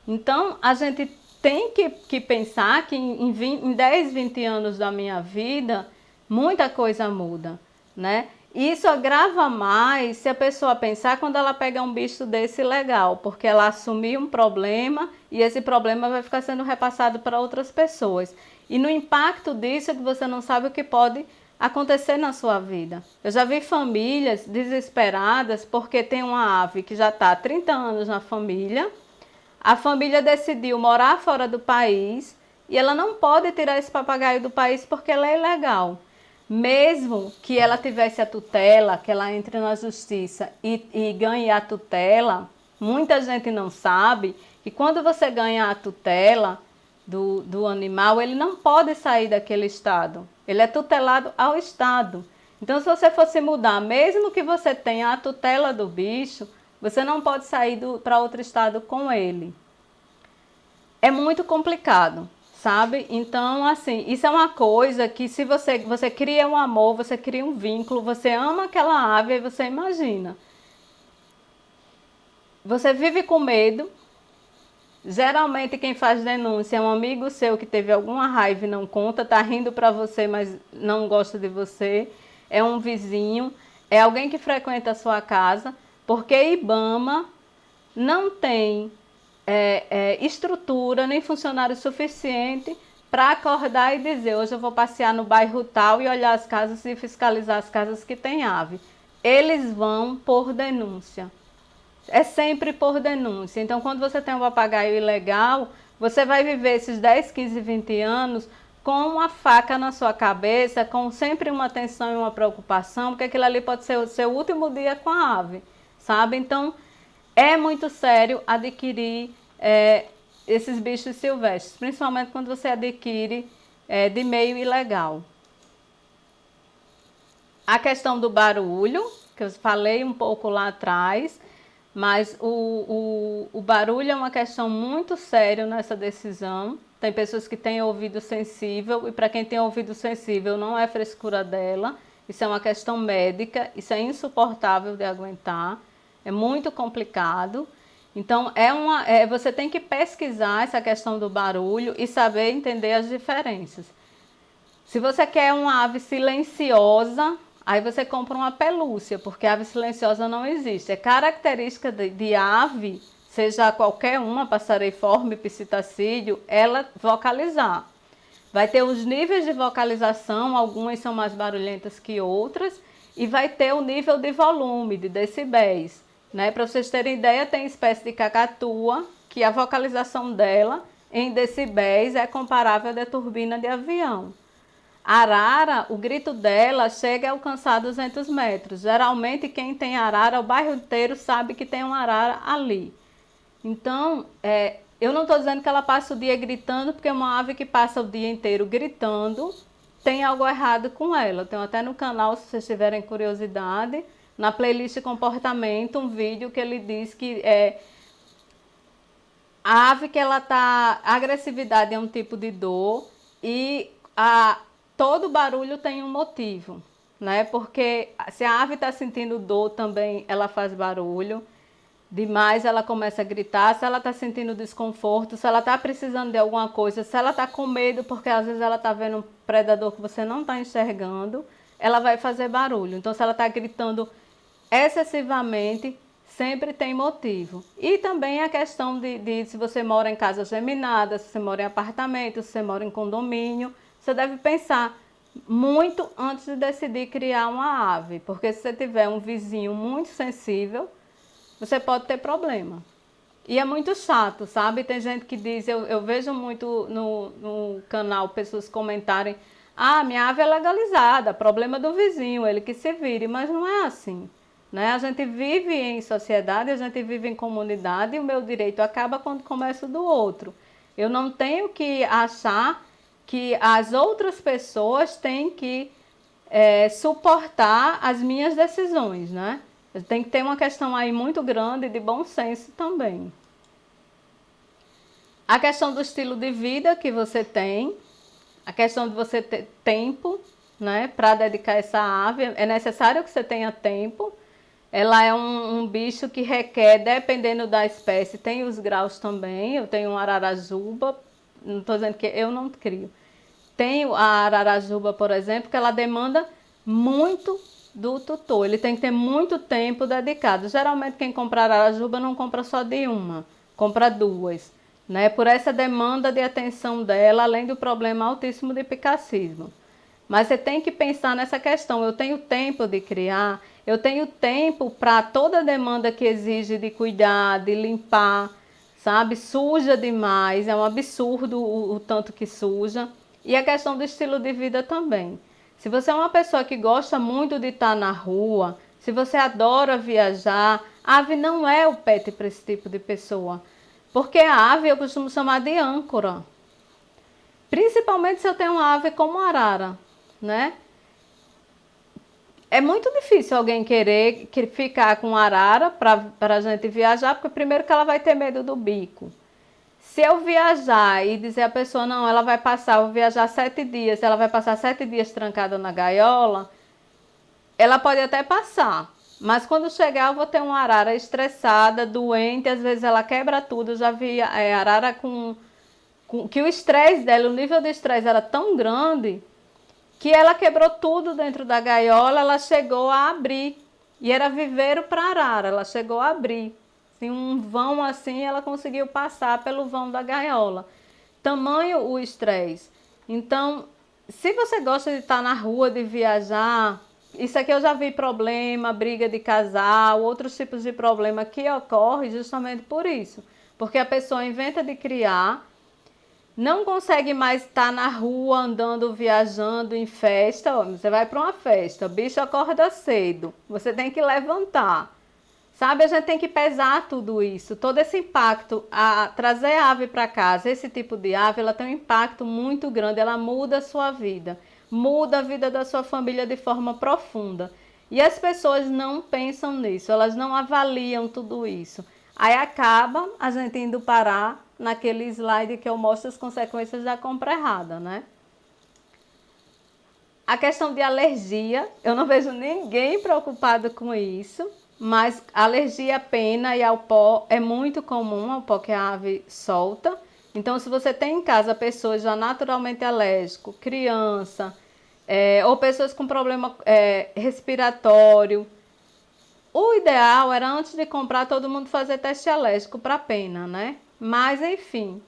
Então, a gente tem que pensar que em 10, 20 anos da minha vida, muita coisa muda, né? E isso agrava mais se a pessoa pensar quando ela pega um bicho desse legal, porque ela assumiu um problema e esse problema vai ficar sendo repassado para outras pessoas. E no impacto disso é que você não sabe o que pode acontecer na sua vida. Eu já vi famílias desesperadas porque tem uma ave que já está há 30 anos na família, a família decidiu morar fora do país e ela não pode tirar esse papagaio do país porque ela é ilegal. Mesmo que ela tivesse a tutela, que ela entre na justiça e ganhe a tutela, muita gente não sabe que quando você ganha a tutela do animal, ele não pode sair daquele estado. Ele é tutelado ao estado. Então, se você fosse mudar, mesmo que você tenha a tutela do bicho, você não pode sair para outro estado com ele. É muito complicado, sabe? Então, assim, isso é uma coisa que se você cria um amor, você cria um vínculo, você ama aquela ave e você imagina. Você vive com medo. Geralmente quem faz denúncia é um amigo seu que teve alguma raiva e não conta, tá rindo para você, mas não gosta de você. É um vizinho, é alguém que frequenta a sua casa, porque IBAMA não tem estrutura nem funcionário suficiente para acordar e dizer: hoje eu vou passear no bairro tal e olhar as casas e fiscalizar as casas que tem ave. Eles vão por denúncia. É sempre por denúncia. Então, quando você tem um papagaio ilegal, você vai viver esses 10, 15, 20 anos com uma faca na sua cabeça, com sempre uma tensão e uma preocupação, porque aquilo ali pode ser o seu último dia com a ave, sabe? Então, é muito sério adquirir esses bichos silvestres, principalmente quando você adquire de meio ilegal. A questão do barulho, que eu falei um pouco lá atrás, mas o barulho é uma questão muito séria nessa decisão. Tem pessoas que têm ouvido sensível, e para quem tem ouvido sensível não é frescura dela, isso é uma questão médica, isso é insuportável de aguentar, é muito complicado. Então, você tem que pesquisar essa questão do barulho e saber entender as diferenças. Se você quer uma ave silenciosa, aí você compra uma pelúcia, porque ave silenciosa não existe. É característica de ave, seja qualquer uma, passareiforme, psitacídeo, ela vocalizar. Vai ter os níveis de vocalização, algumas são mais barulhentas que outras, e vai ter o nível de volume, de decibéis. Né? Para vocês terem ideia, tem espécie de cacatua, que a vocalização dela em decibéis é comparável à da turbina de avião. A arara, o grito dela chega a alcançar 200 metros. Geralmente quem tem arara, o bairro inteiro sabe que tem uma arara ali. Então, eu não estou dizendo que ela passa o dia gritando, porque uma ave que passa o dia inteiro gritando, tem algo errado com ela. Tem até no canal, se vocês tiverem curiosidade, na playlist comportamento, um vídeo que ele diz que a ave que ela tá, a agressividade é um tipo de dor e todo barulho tem um motivo, né? Porque se a ave está sentindo dor também, ela faz barulho. Demais ela começa a gritar, se ela está sentindo desconforto, se ela está precisando de alguma coisa, se ela está com medo, porque às vezes ela está vendo um predador que você não está enxergando, ela vai fazer barulho. Então, se ela está gritando excessivamente, sempre tem motivo. E também a questão de se você mora em casa geminada, se você mora em apartamento, se você mora em condomínio, você deve pensar muito antes de decidir criar uma ave, porque se você tiver um vizinho muito sensível, você pode ter problema. E é muito chato, sabe? Tem gente que diz, eu vejo muito no canal pessoas comentarem: ah, minha ave é legalizada, problema do vizinho, ele que se vire, mas não é assim. Né? A gente vive em sociedade, a gente vive em comunidade e o meu direito acaba quando começa o do outro. Eu não tenho que achar que as outras pessoas têm que suportar as minhas decisões, né? Tem que ter uma questão aí muito grande de bom senso também. A questão do estilo de vida que você tem, a questão de você ter tempo, né, para dedicar essa ave, é necessário que você tenha tempo. Ela é um bicho que requer, dependendo da espécie, tem os graus também. Eu tenho um ararajuba, não estou dizendo que eu não crio. Tenho a ararajuba, por exemplo, que ela demanda muito do tutor. Ele tem que ter muito tempo dedicado. Geralmente quem compra ararajuba não compra só de uma, compra duas. Né? Por essa demanda de atenção dela, além do problema altíssimo de picacismo. Mas você tem que pensar nessa questão, eu tenho tempo de criar, eu tenho tempo para toda a demanda que exige de cuidar, de limpar, sabe? Suja demais, é um absurdo o tanto que suja. E a questão do estilo de vida também. Se você é uma pessoa que gosta muito de estar na rua, se você adora viajar, a ave não é o pet para esse tipo de pessoa. Porque a ave eu costumo chamar de âncora. Principalmente se eu tenho uma ave como a arara, né? É muito difícil alguém querer ficar com arara para a gente viajar, porque primeiro que ela vai ter medo do bico. Se eu viajar e dizer à pessoa, não, ela vai passar, eu vou viajar 7 dias, ela vai passar 7 dias trancada na gaiola, ela pode até passar. Mas quando chegar, eu vou ter uma arara estressada, doente, às vezes ela quebra tudo. Eu já vi arara que o estresse dela, o nível de estresse era tão grande que ela quebrou tudo dentro da gaiola, ela chegou a abrir. E era viveiro para arara, ela chegou a abrir. Assim, um vão assim, ela conseguiu passar pelo vão da gaiola. Tamanho o estresse. Então, se você gosta de estar na rua, de viajar, isso aqui eu já vi problema, briga de casal, outros tipos de problema que ocorre justamente por isso. Porque a pessoa inventa de criar, não consegue mais estar na rua, andando, viajando em festa. Você vai para uma festa, o bicho acorda cedo, você tem que levantar. Sabe, a gente tem que pesar tudo isso, todo esse impacto, trazer a ave para casa, esse tipo de ave, ela tem um impacto muito grande, ela muda a sua vida, muda a vida da sua família de forma profunda. E as pessoas não pensam nisso, elas não avaliam tudo isso. Aí acaba a gente indo parar naquele slide que eu mostro as consequências da compra errada, né? A questão de alergia, eu não vejo ninguém preocupado com isso, mas a alergia à pena e ao pó é muito comum, ao pó que a ave solta. Então, se você tem em casa pessoas já naturalmente alérgicas, criança, ou pessoas com problema respiratório, o ideal era antes de comprar todo mundo fazer teste alérgico para pena, né? Mas enfim,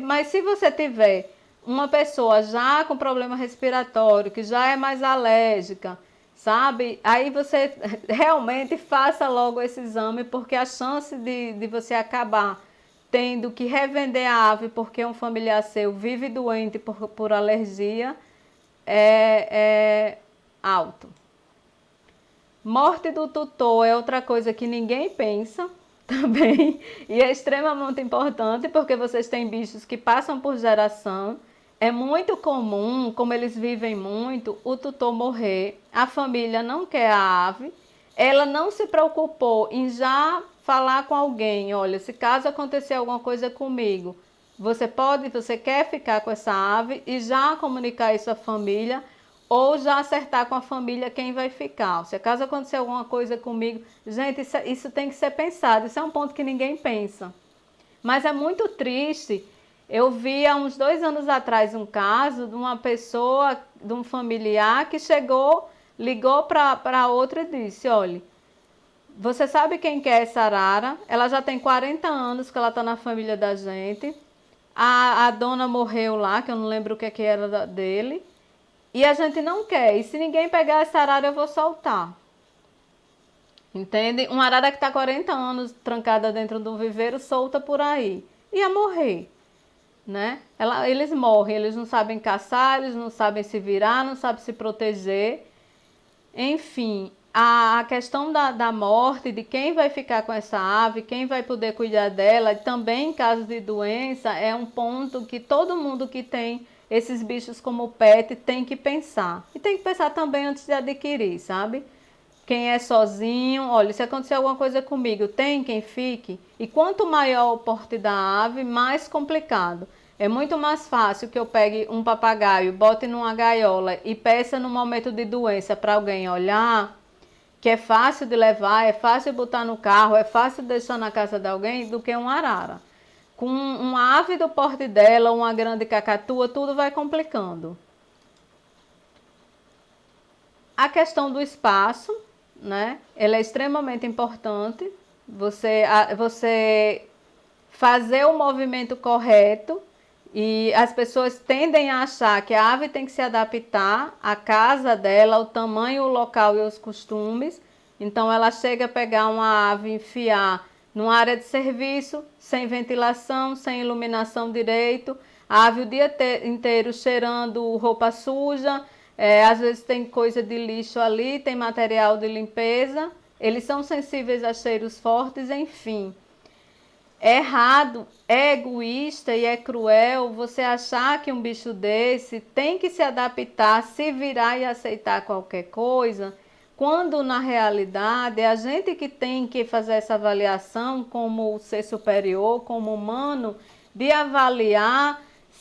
mas se você tiver uma pessoa já com problema respiratório, que já é mais alérgica, sabe? Aí você realmente faça logo esse exame, porque a chance de você acabar tendo que revender a ave porque um familiar seu vive doente por alergia é alto. Morte do tutor é outra coisa que ninguém pensa também e é extremamente importante porque vocês têm bichos que passam por geração. É muito comum, como eles vivem muito, o tutor morrer, a família não quer a ave, ela não se preocupou em já falar com alguém, olha, se caso acontecer alguma coisa comigo, você quer ficar com essa ave e já comunicar isso à família, ou já acertar com a família quem vai ficar. Se acaso acontecer alguma coisa comigo, gente, isso tem que ser pensado, isso é um ponto que ninguém pensa. Mas é muito triste. Eu vi há uns 2 anos atrás um caso de uma pessoa, de um familiar que chegou, ligou para outra e disse, olha, você sabe quem que é essa arara? Ela já tem 40 anos que ela está na família da gente. A dona morreu lá, que eu não lembro o que era dele. E a gente não quer. E se ninguém pegar essa arara, eu vou soltar. Entende? Uma arara que está 40 anos trancada dentro do viveiro, solta por aí. Ia morrer. Né? Eles morrem, eles não sabem caçar, eles não sabem se virar, não sabem se proteger. Enfim, a questão da morte, de quem vai ficar com essa ave, quem vai poder cuidar dela, também em caso de doença, é um ponto que todo mundo que tem esses bichos como pet tem que pensar. E tem que pensar também antes de adquirir, sabe? Quem é sozinho, olha, se acontecer alguma coisa comigo, tem quem fique. E quanto maior o porte da ave, mais complicado. É muito mais fácil que eu pegue um papagaio, bote numa gaiola e peça no momento de doença para alguém olhar, que é fácil de levar, é fácil de botar no carro, é fácil de deixar na casa de alguém, do que uma arara. Com uma ave do porte dela, uma grande cacatua, tudo vai complicando. A questão do espaço, né? Ela é extremamente importante. Você fazer o movimento correto, e as pessoas tendem a achar que a ave tem que se adaptar à casa dela, ao tamanho, o local e os costumes. Então ela chega a pegar uma ave e enfiar numa área de serviço, sem ventilação, sem iluminação direito, a ave o dia inteiro cheirando roupa suja, às vezes tem coisa de lixo ali, tem material de limpeza, eles são sensíveis a cheiros fortes, enfim. É errado, é egoísta e é cruel você achar que um bicho desse tem que se adaptar, se virar e aceitar qualquer coisa, quando na realidade é a gente que tem que fazer essa avaliação como ser superior, como humano, de avaliar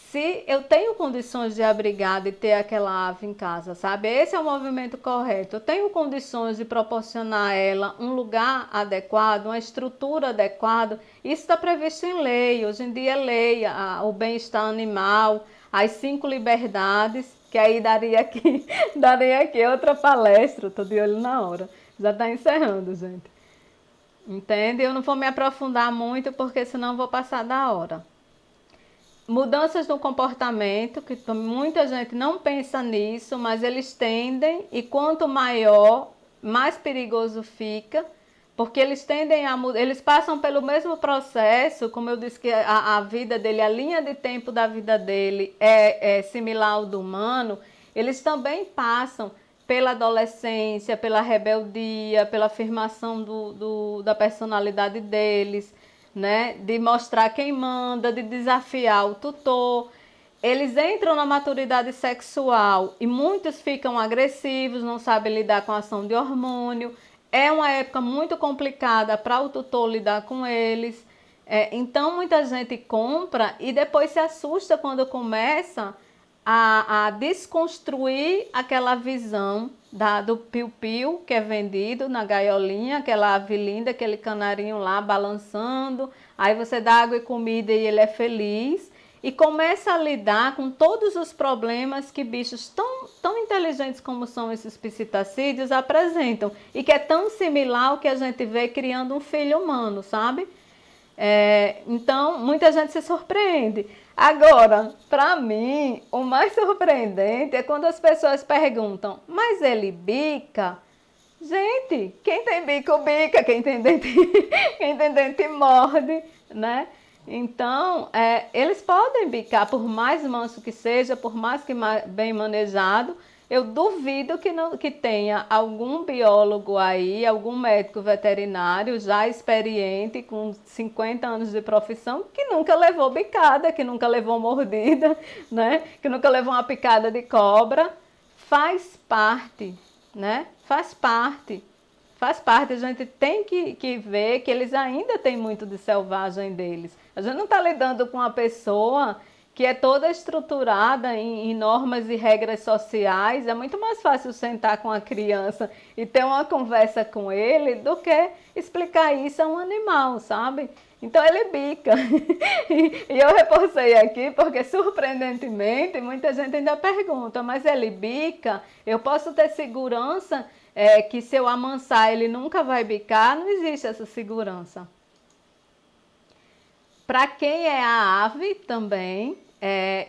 se eu tenho condições de abrigar, de ter aquela ave em casa, sabe? Esse é o movimento correto. Eu tenho condições de proporcionar a ela um lugar adequado, uma estrutura adequada. Isso está previsto em lei. Hoje em dia, lei, o bem-estar animal, as 5 liberdades, que aí daria aqui outra palestra. Estou de olho na hora. Já está encerrando, gente. Entende? Eu não vou me aprofundar muito, porque senão vou passar da hora. Mudanças no comportamento, que muita gente não pensa nisso, mas eles tendem, e quanto maior, mais perigoso fica, porque eles tendem eles passam pelo mesmo processo, como eu disse que a vida dele, a linha de tempo da vida dele é similar ao do humano, eles também passam pela adolescência, pela rebeldia, pela afirmação da personalidade deles, né? De mostrar quem manda, de desafiar o tutor. Eles entram na maturidade sexual e muitos ficam agressivos, não sabem lidar com a ação de hormônio. É uma época muito complicada para o tutor lidar com eles. Então muita gente compra e depois se assusta quando começa a desconstruir aquela visão do piu-piu que é vendido na gaiolinha, aquela ave linda, aquele canarinho lá balançando, aí você dá água e comida e ele é feliz, e começa a lidar com todos os problemas que bichos tão inteligentes como são esses psitacídeos apresentam, e que é tão similar ao que a gente vê criando um filho humano, sabe? Então, muita gente se surpreende. Agora, para mim, o mais surpreendente é quando as pessoas perguntam, mas ele bica? Gente, quem tem bico, bica, quem tem dente morde, né? Então, eles podem bicar, por mais manso que seja, por mais que bem manejado. Eu duvido que tenha algum biólogo aí, algum médico veterinário já experiente, com 50 anos de profissão, que nunca levou bicada, que nunca levou mordida, né? Que nunca levou uma picada de cobra. Faz parte, né? Faz parte. Faz parte, a gente tem que ver que eles ainda têm muito de selvagem deles. A gente não está lidando com uma pessoa que é toda estruturada em normas e regras sociais. É muito mais fácil sentar com a criança e ter uma conversa com ele do que explicar isso a um animal, sabe? Então ele bica. E eu reforcei aqui porque, surpreendentemente, muita gente ainda pergunta, mas ele bica? Eu posso ter segurança que se eu amansar ele nunca vai bicar? Não existe essa segurança. Para quem é a ave também,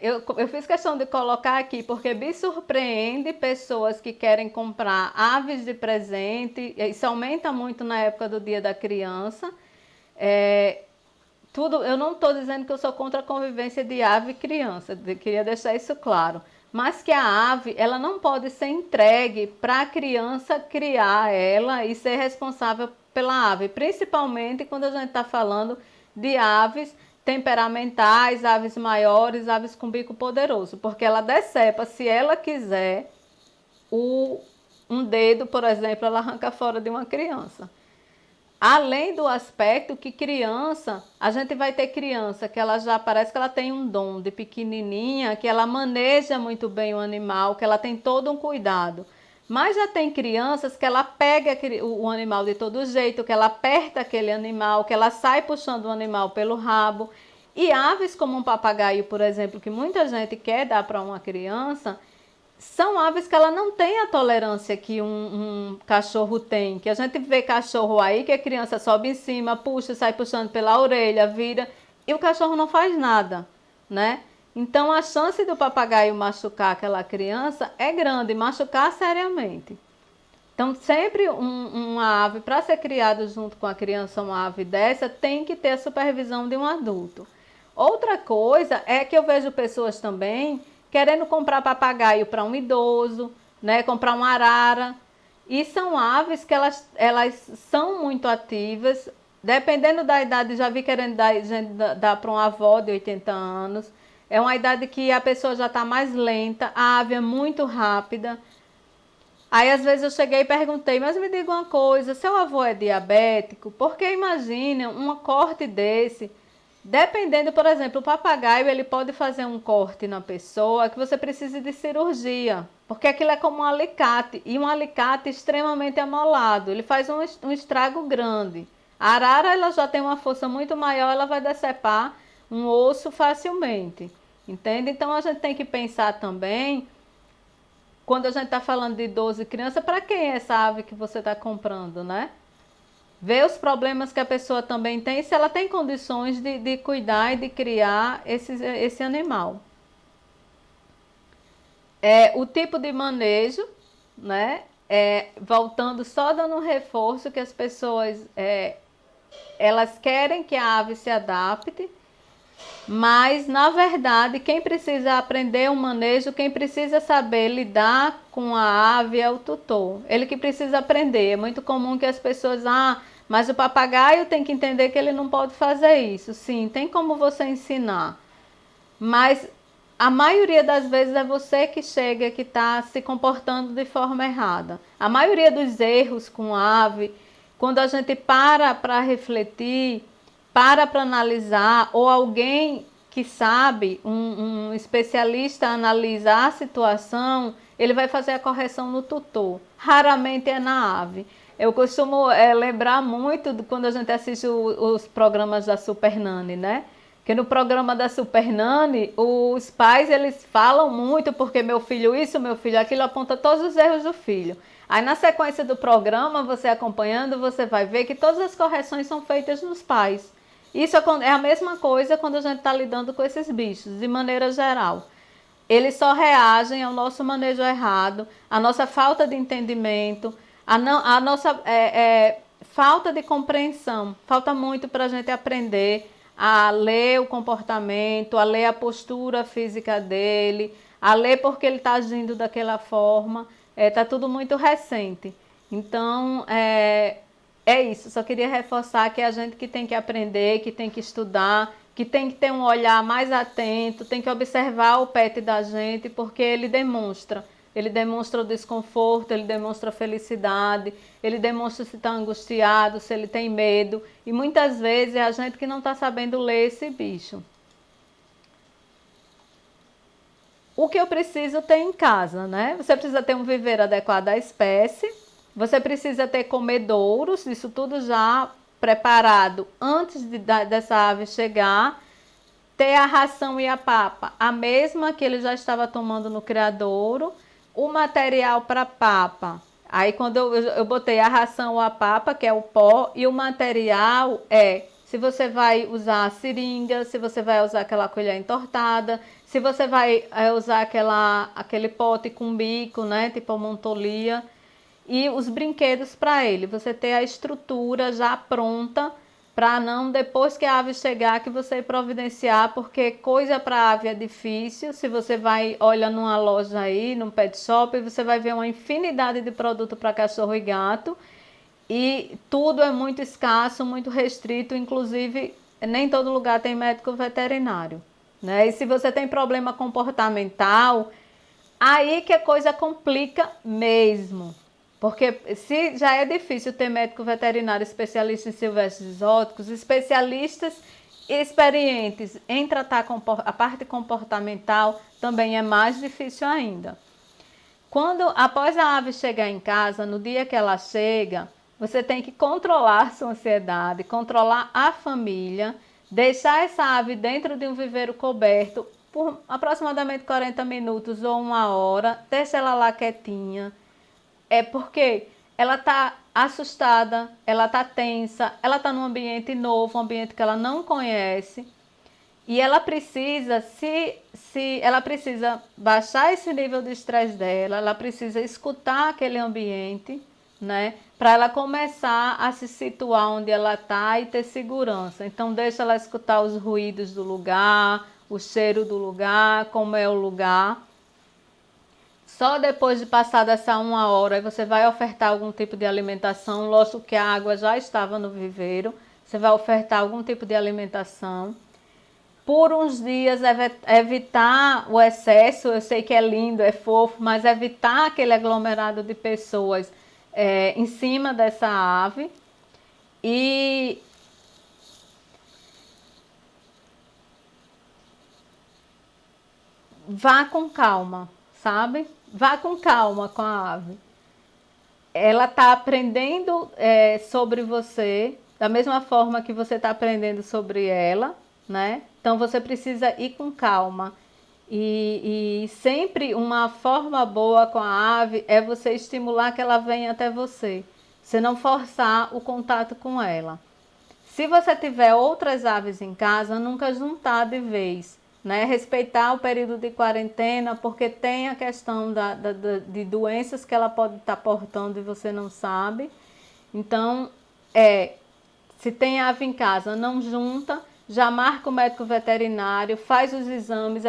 eu fiz questão de colocar aqui porque me surpreende pessoas que querem comprar aves de presente. Isso aumenta muito na época do Dia da Criança. Eu não estou dizendo que eu sou contra a convivência de ave e criança, queria deixar isso claro. Mas que a ave, ela não pode ser entregue para a criança criar ela e ser responsável pela ave, principalmente quando a gente está falando de aves temperamentais, aves maiores, aves com bico poderoso, porque ela decepa, se ela quiser, um dedo, por exemplo, ela arranca fora de uma criança. Além do aspecto que criança, a gente vai ter criança que ela já parece que ela tem um dom de pequenininha, que ela maneja muito bem o animal, que ela tem todo um cuidado. Mas já tem crianças que ela pega o animal de todo jeito, que ela aperta aquele animal, que ela sai puxando o animal pelo rabo. E aves como um papagaio, por exemplo, que muita gente quer dar para uma criança, são aves que ela não tem a tolerância que um cachorro tem. Que a gente vê cachorro aí que a criança sobe em cima, puxa, sai puxando pela orelha, vira, e o cachorro não faz nada, né? Então, a chance do papagaio machucar aquela criança é grande, machucar seriamente. Então, sempre uma ave, para ser criada junto com a criança, uma ave dessa, tem que ter a supervisão de um adulto. Outra coisa é que eu vejo pessoas também querendo comprar papagaio para um idoso, né, comprar uma arara. E são aves que elas são muito ativas, dependendo da idade, já vi querendo dar para uma avó de 80 anos. É uma idade que a pessoa já está mais lenta, a ave é muito rápida. Aí, às vezes, eu cheguei e perguntei, mas me diga uma coisa, seu avô é diabético? Porque imagina um corte desse, Dependendo, por exemplo, o papagaio, ele pode fazer um corte na pessoa que você precise de cirurgia, porque aquilo é como um alicate, e um alicate extremamente amolado, ele faz um estrago grande. A arara, ela já tem uma força muito maior, ela vai decepar um osso facilmente, entende? Então a gente tem que pensar também, quando a gente está falando de 12 crianças, para quem é essa ave que você está comprando, né? Ver os problemas que a pessoa também tem, se ela tem condições de cuidar e de criar esse animal. O tipo de manejo, né? Voltando só dando um reforço que as pessoas elas querem que a ave se adapte, mas na verdade quem precisa aprender o manejo, quem precisa saber lidar com a ave é o tutor. Ele que precisa aprender. É muito comum que as pessoas, mas o papagaio tem que entender que ele não pode fazer isso. Sim, tem como você ensinar, mas a maioria das vezes é você que chega, que está se comportando de forma errada. A maioria dos erros com ave, quando a gente para refletir, para analisar, ou alguém que sabe, um especialista analisa a situação, ele vai fazer a correção no tutor. Raramente é na ave. Eu costumo lembrar muito quando a gente assiste os programas da Super Nani, né? Que no programa da Super Nani, os pais eles falam muito porque meu filho isso, meu filho aquilo, aponta todos os erros do filho. Aí na sequência do programa, você acompanhando, você vai ver que todas as correções são feitas nos pais. Isso é a mesma coisa quando a gente está lidando com esses bichos, de maneira geral. Eles só reagem ao nosso manejo errado, à nossa falta de entendimento, à nossa falta de compreensão. Falta muito para a gente aprender a ler o comportamento, a ler a postura física dele, a ler porque ele está agindo daquela forma. Está tudo muito recente. Então, é isso. Só queria reforçar que é a gente que tem que aprender, que tem que estudar, que tem que ter um olhar mais atento, tem que observar o pet da gente, porque ele demonstra. Ele demonstra o desconforto, ele demonstra a felicidade, ele demonstra se está angustiado, se ele tem medo. E muitas vezes é a gente que não está sabendo ler esse bicho. O que eu preciso ter em casa, né? Você precisa ter um viveiro adequado à espécie, você precisa ter comedouros, isso tudo já preparado antes dessa ave chegar, ter a ração e a papa, a mesma que ele já estava tomando no criadouro, o material para papa. Aí quando eu botei a ração ou a papa, que é o pó, e o material se você vai usar a seringa, se você vai usar aquela colher entortada, se você vai usar aquele pote com bico, né, tipo a montolia, e os brinquedos para ele. Você ter a estrutura já pronta para não, depois que a ave chegar, que você providenciar, porque coisa para ave é difícil. Se você olha numa loja aí, num pet shop, você vai ver uma infinidade de produto para cachorro e gato, e tudo é muito escasso, muito restrito, inclusive nem todo lugar tem médico veterinário, né? E se você tem problema comportamental, aí que a coisa complica mesmo. Porque se já é difícil ter médico veterinário especialista em silvestres exóticos, especialistas experientes em tratar a parte comportamental também é mais difícil ainda. Após a ave chegar em casa, no dia que ela chega, você tem que controlar sua ansiedade, controlar a família, deixar essa ave dentro de um viveiro coberto por aproximadamente 40 minutos ou 1 hora, deixa ela lá quietinha. Porque ela está assustada, ela está tensa, ela está num ambiente novo, um ambiente que ela não conhece. E ela precisa, ela precisa baixar esse nível de estresse dela, ela precisa escutar aquele ambiente, né? Para ela começar a se situar onde ela está e ter segurança. Então deixa ela escutar os ruídos do lugar, o cheiro do lugar, como é o lugar. Só depois de passar dessa 1 hora, você vai ofertar algum tipo de alimentação. Lógico que a água já estava no viveiro. Você vai ofertar algum tipo de alimentação. Por uns dias, evitar o excesso. Eu sei que é lindo, é fofo, mas evitar aquele aglomerado de pessoas em cima dessa ave. E vá com calma, sabe? Vá com calma com a ave. Ela está aprendendo sobre você, da mesma forma que você está aprendendo sobre ela, né? Então você precisa ir com calma. E sempre uma forma boa com a ave é você estimular que ela venha até você. Você não forçar o contato com ela. Se você tiver outras aves em casa, nunca juntar de vez, né? Respeitar o período de quarentena, porque tem a questão de doenças que ela pode estar portando e você não sabe. Então, se tem ave em casa, não junta, já marca o médico veterinário, faz os exames,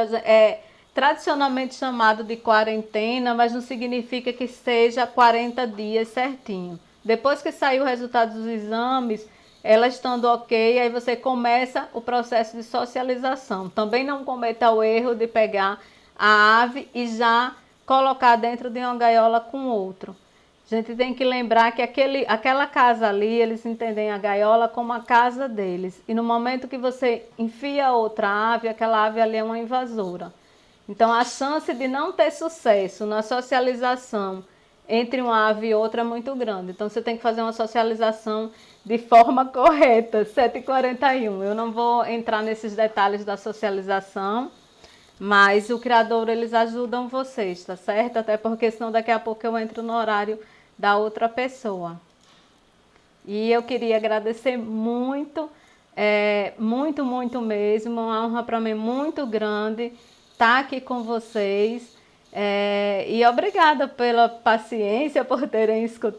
tradicionalmente chamado de quarentena, mas não significa que seja 40 dias certinho. Depois que sair o resultado dos exames, ela estando ok, aí você começa o processo de socialização. Também não cometa o erro de pegar a ave e já colocar dentro de uma gaiola com outro. A gente tem que lembrar que aquela casa ali, eles entendem a gaiola como a casa deles. E no momento que você enfia outra ave, aquela ave ali é uma invasora. Então a chance de não ter sucesso na socialização entre uma ave e outra é muito grande. Então você tem que fazer uma socialização de forma correta, 7h41. Eu não vou entrar nesses detalhes da socialização, mas o criador, eles ajudam vocês, tá certo? Até porque senão daqui a pouco eu entro no horário da outra pessoa. E eu queria agradecer muito, muito, muito mesmo, uma honra para mim muito grande estar aqui com vocês. E obrigada pela paciência, por terem escutado.